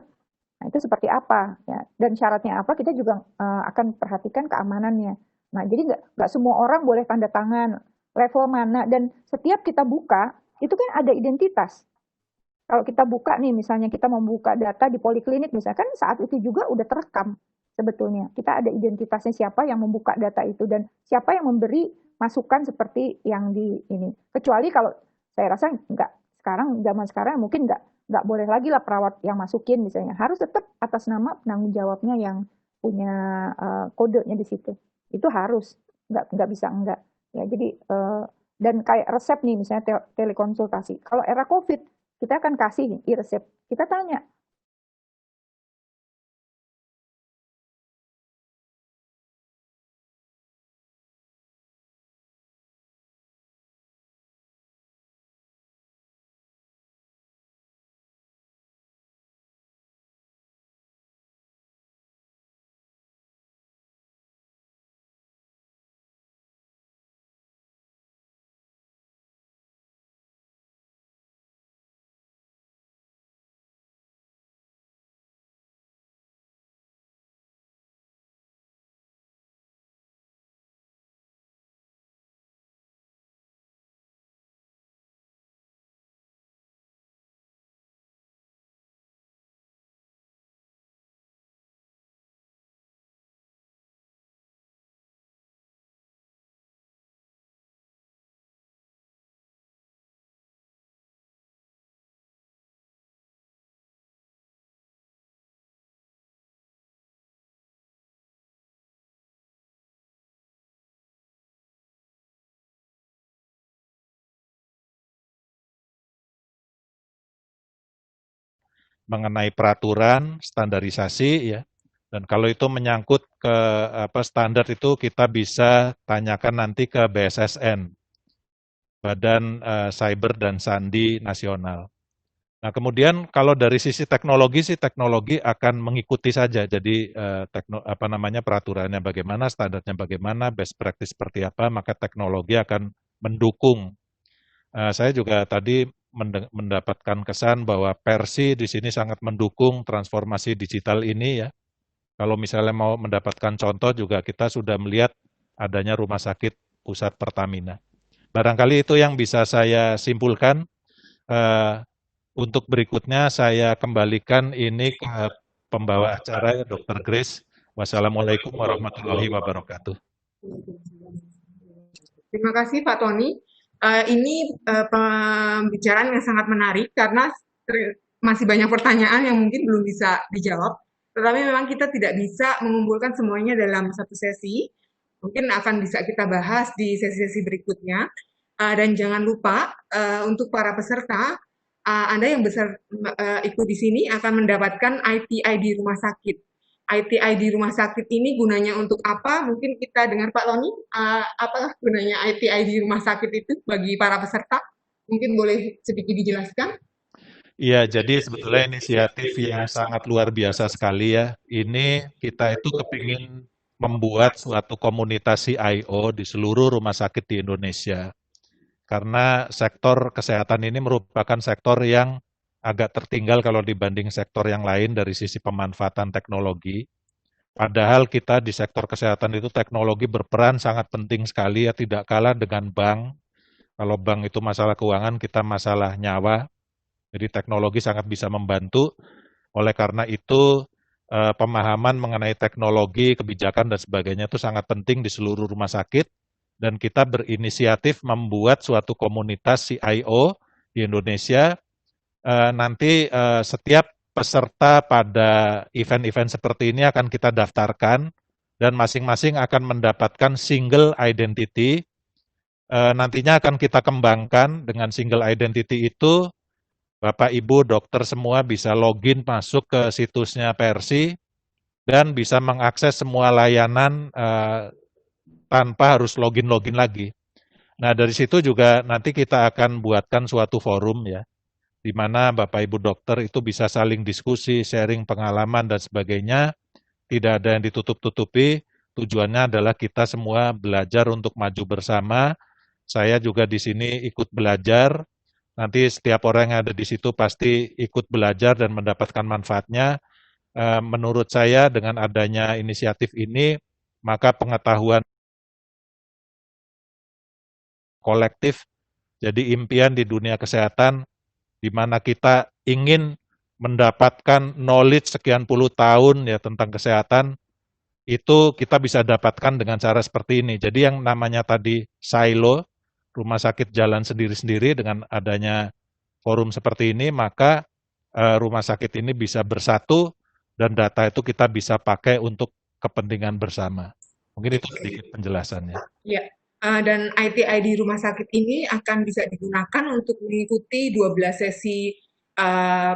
Nah, itu seperti apa ya? Dan syaratnya apa? Kita juga akan perhatikan keamanannya. Nah, jadi nggak semua orang boleh tanda tangan, level mana, dan setiap kita buka itu kan ada identitas. Kalau kita buka nih, misalnya kita membuka data di poliklinik, misalkan saat itu juga udah terekam sebetulnya. Kita ada identitasnya siapa yang membuka data itu dan siapa yang memberi masukan seperti yang di ini. Kecuali kalau saya rasa zaman sekarang mungkin nggak boleh lagi lah perawat yang masukin misalnya. Harus tetap atas nama penanggung jawabnya yang punya kodenya di situ. Itu harus, nggak bisa enggak. Ya, jadi dan kayak resep nih misalnya telekonsultasi. Kalau era COVID kita akan kasih e-resep. Kita tanya, mengenai peraturan, standarisasi ya. Dan kalau itu menyangkut ke standar itu kita bisa tanyakan nanti ke BSSN, Badan Cyber dan Sandi Nasional. Nah, kemudian kalau dari sisi teknologi sih teknologi akan mengikuti saja. Jadi peraturannya bagaimana, standarnya bagaimana, best practice seperti apa, maka teknologi akan mendukung. Saya juga tadi mendapatkan kesan bahwa Persi di sini sangat mendukung transformasi digital ini ya. Kalau misalnya mau mendapatkan contoh juga kita sudah melihat adanya rumah sakit pusat Pertamina. Barangkali itu yang bisa saya simpulkan. Untuk berikutnya saya kembalikan ini ke pembawa acara Dr. Grace. Wassalamualaikum warahmatullahi wabarakatuh. Terima kasih Pak Tony. Ini pembicaraan yang sangat menarik karena masih banyak pertanyaan yang mungkin belum bisa dijawab. Tetapi memang kita tidak bisa mengumpulkan semuanya dalam satu sesi. Mungkin akan bisa kita bahas di sesi-sesi berikutnya. Dan jangan lupa untuk para peserta, Anda yang ikut di sini akan mendapatkan IT-ID rumah sakit. IT-ID rumah sakit ini gunanya untuk apa? Mungkin kita dengar Pak Tony, apa gunanya IT-ID rumah sakit itu bagi para peserta? Mungkin boleh sedikit dijelaskan? Iya, jadi sebetulnya inisiatif yang sangat luar biasa sekali ya. Ini kita itu kepingin membuat suatu komunitas CIO di seluruh rumah sakit di Indonesia. Karena sektor kesehatan ini merupakan sektor yang agak tertinggal kalau dibanding sektor yang lain dari sisi pemanfaatan teknologi. Padahal kita di sektor kesehatan itu teknologi berperan sangat penting sekali ya, tidak kalah dengan bank. Kalau bank itu masalah keuangan, kita masalah nyawa. Jadi teknologi sangat bisa membantu. Oleh karena itu pemahaman mengenai teknologi, kebijakan dan sebagainya itu sangat penting di seluruh rumah sakit. Dan kita berinisiatif membuat suatu komunitas CIO di Indonesia. Nanti setiap peserta pada event-event seperti ini akan kita daftarkan dan masing-masing akan mendapatkan single identity. Nantinya akan kita kembangkan dengan single identity itu. Bapak, Ibu, dokter semua bisa login masuk ke situsnya Persi dan bisa mengakses semua layanan tanpa harus login lagi. Nah, dari situ juga nanti kita akan buatkan suatu forum ya, di mana Bapak Ibu dokter itu bisa saling diskusi, sharing pengalaman dan sebagainya. Tidak ada yang ditutup-tutupi, tujuannya adalah kita semua belajar untuk maju bersama Saya juga di sini ikut belajar. Nanti setiap orang yang ada di situ pasti ikut belajar dan mendapatkan manfaatnya. Menurut saya dengan adanya inisiatif ini, maka pengetahuan kolektif jadi impian di dunia kesehatan, di mana kita ingin mendapatkan knowledge sekian puluh tahun ya tentang kesehatan, itu kita bisa dapatkan dengan cara seperti ini. Jadi yang namanya tadi silo, rumah sakit jalan sendiri-sendiri, dengan adanya forum seperti ini, maka rumah sakit ini bisa bersatu dan data itu kita bisa pakai untuk kepentingan bersama. Mungkin itu sedikit penjelasannya. Ya, dan IT-ID rumah sakit ini akan bisa digunakan untuk mengikuti 12 sesi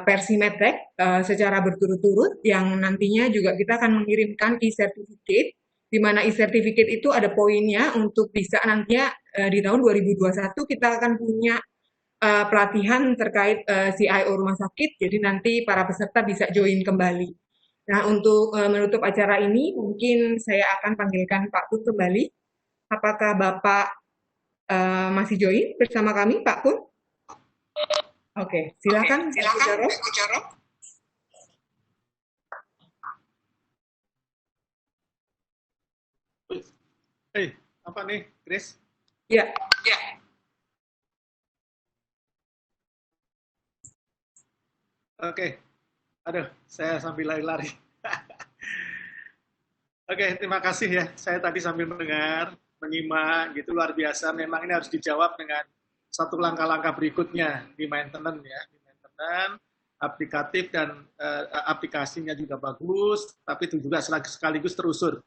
Persi Medtech secara berturut-turut, yang nantinya juga kita akan mengirimkan e-certificate, di mana e-certificate itu ada poinnya untuk bisa nantinya di tahun 2021 kita akan punya pelatihan terkait CIO rumah sakit, jadi nanti para peserta bisa join kembali. Nah, untuk menutup acara ini, mungkin saya akan panggilkan Pak Kun kembali. Apakah Bapak masih join bersama kami, Pak Kun? Oke, silakan. Ibu Jaro. Hei, apa nih, Chris? Ya. Oke. Aduh, saya sambil lari-lari. Oke, terima kasih ya. Saya tadi sambil mendengar, menyimak, gitu luar biasa. Memang ini harus dijawab dengan satu langkah-langkah berikutnya di maintenance ya. Di maintenance, aplikatif dan aplikasinya juga bagus, tapi itu juga sekaligus terukur.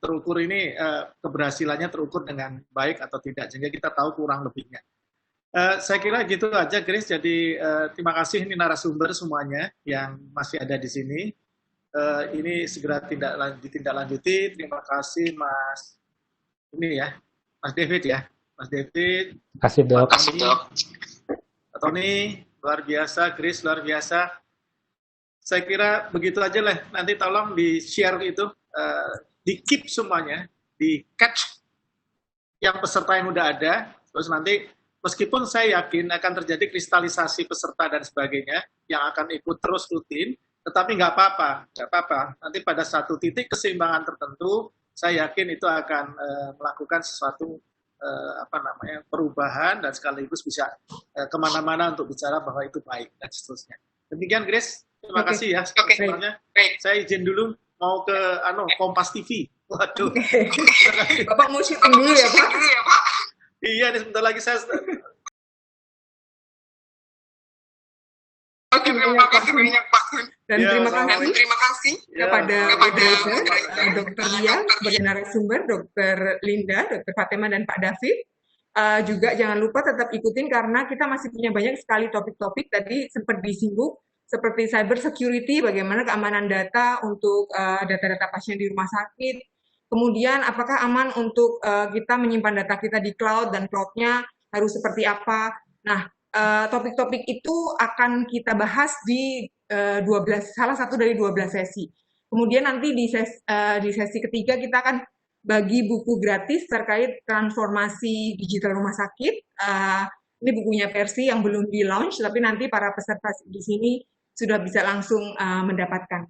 Terukur ini keberhasilannya terukur dengan baik atau tidak, sehingga kita tahu kurang lebihnya. Saya kira gitu aja, Grace. Jadi terima kasih ini narasumber semuanya yang masih ada di sini. Ini segera ditindaklanjuti. Terima kasih Mas David ya. Mas David. Terima kasih, Dok. Pak Tony, luar biasa. Grace, luar biasa. Saya kira begitu aja lah. Nanti tolong di-share itu, di-keep semuanya, di-catch yang peserta yang udah ada. Terus nanti meskipun saya yakin akan terjadi kristalisasi peserta dan sebagainya yang akan ikut terus rutin, tetapi nggak apa-apa. Nanti pada satu titik keseimbangan tertentu, saya yakin itu akan melakukan sesuatu perubahan dan sekaligus bisa kemana-mana untuk bicara bahwa itu baik dan seterusnya. Demikian, Grace. Terima kasih ya. Sebenarnya saya izin dulu mau ke Kompas TV. Waduh. Bapak mau syuting dulu ya, Pak? Iya, nih sebentar lagi saya. Oke, terima kasih banyak Pak Kun. Dan terima kasih kepada Dr. Lia sebagai narasumber, Dr. Linda, Dr. Fatima, dan Pak David. Juga jangan lupa tetap ikutin karena kita masih punya banyak sekali topik-topik tadi sempat disinggung, seperti cyber security, bagaimana keamanan data untuk data-data pasien di rumah sakit. Kemudian apakah aman untuk kita menyimpan data kita di cloud dan cloud-nya harus seperti apa. Nah, topik-topik itu akan kita bahas di salah satu dari 12 sesi. Kemudian nanti di sesi ketiga kita akan bagi buku gratis terkait transformasi digital rumah sakit. Ini bukunya Persi yang belum di-launch, tapi nanti para peserta di sini sudah bisa langsung mendapatkan.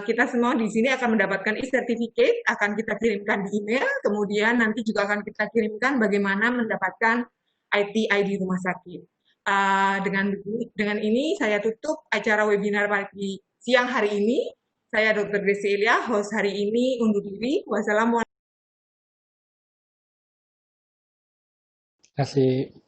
Kita semua di sini akan mendapatkan e-certificate, akan kita kirimkan di email, kemudian nanti juga akan kita kirimkan bagaimana mendapatkan IT-ID rumah sakit. Dengan ini saya tutup acara webinar pagi siang hari ini. Saya Dr. Desi Elia, host hari ini, undur diri. Wassalamualaikum. Terima kasih.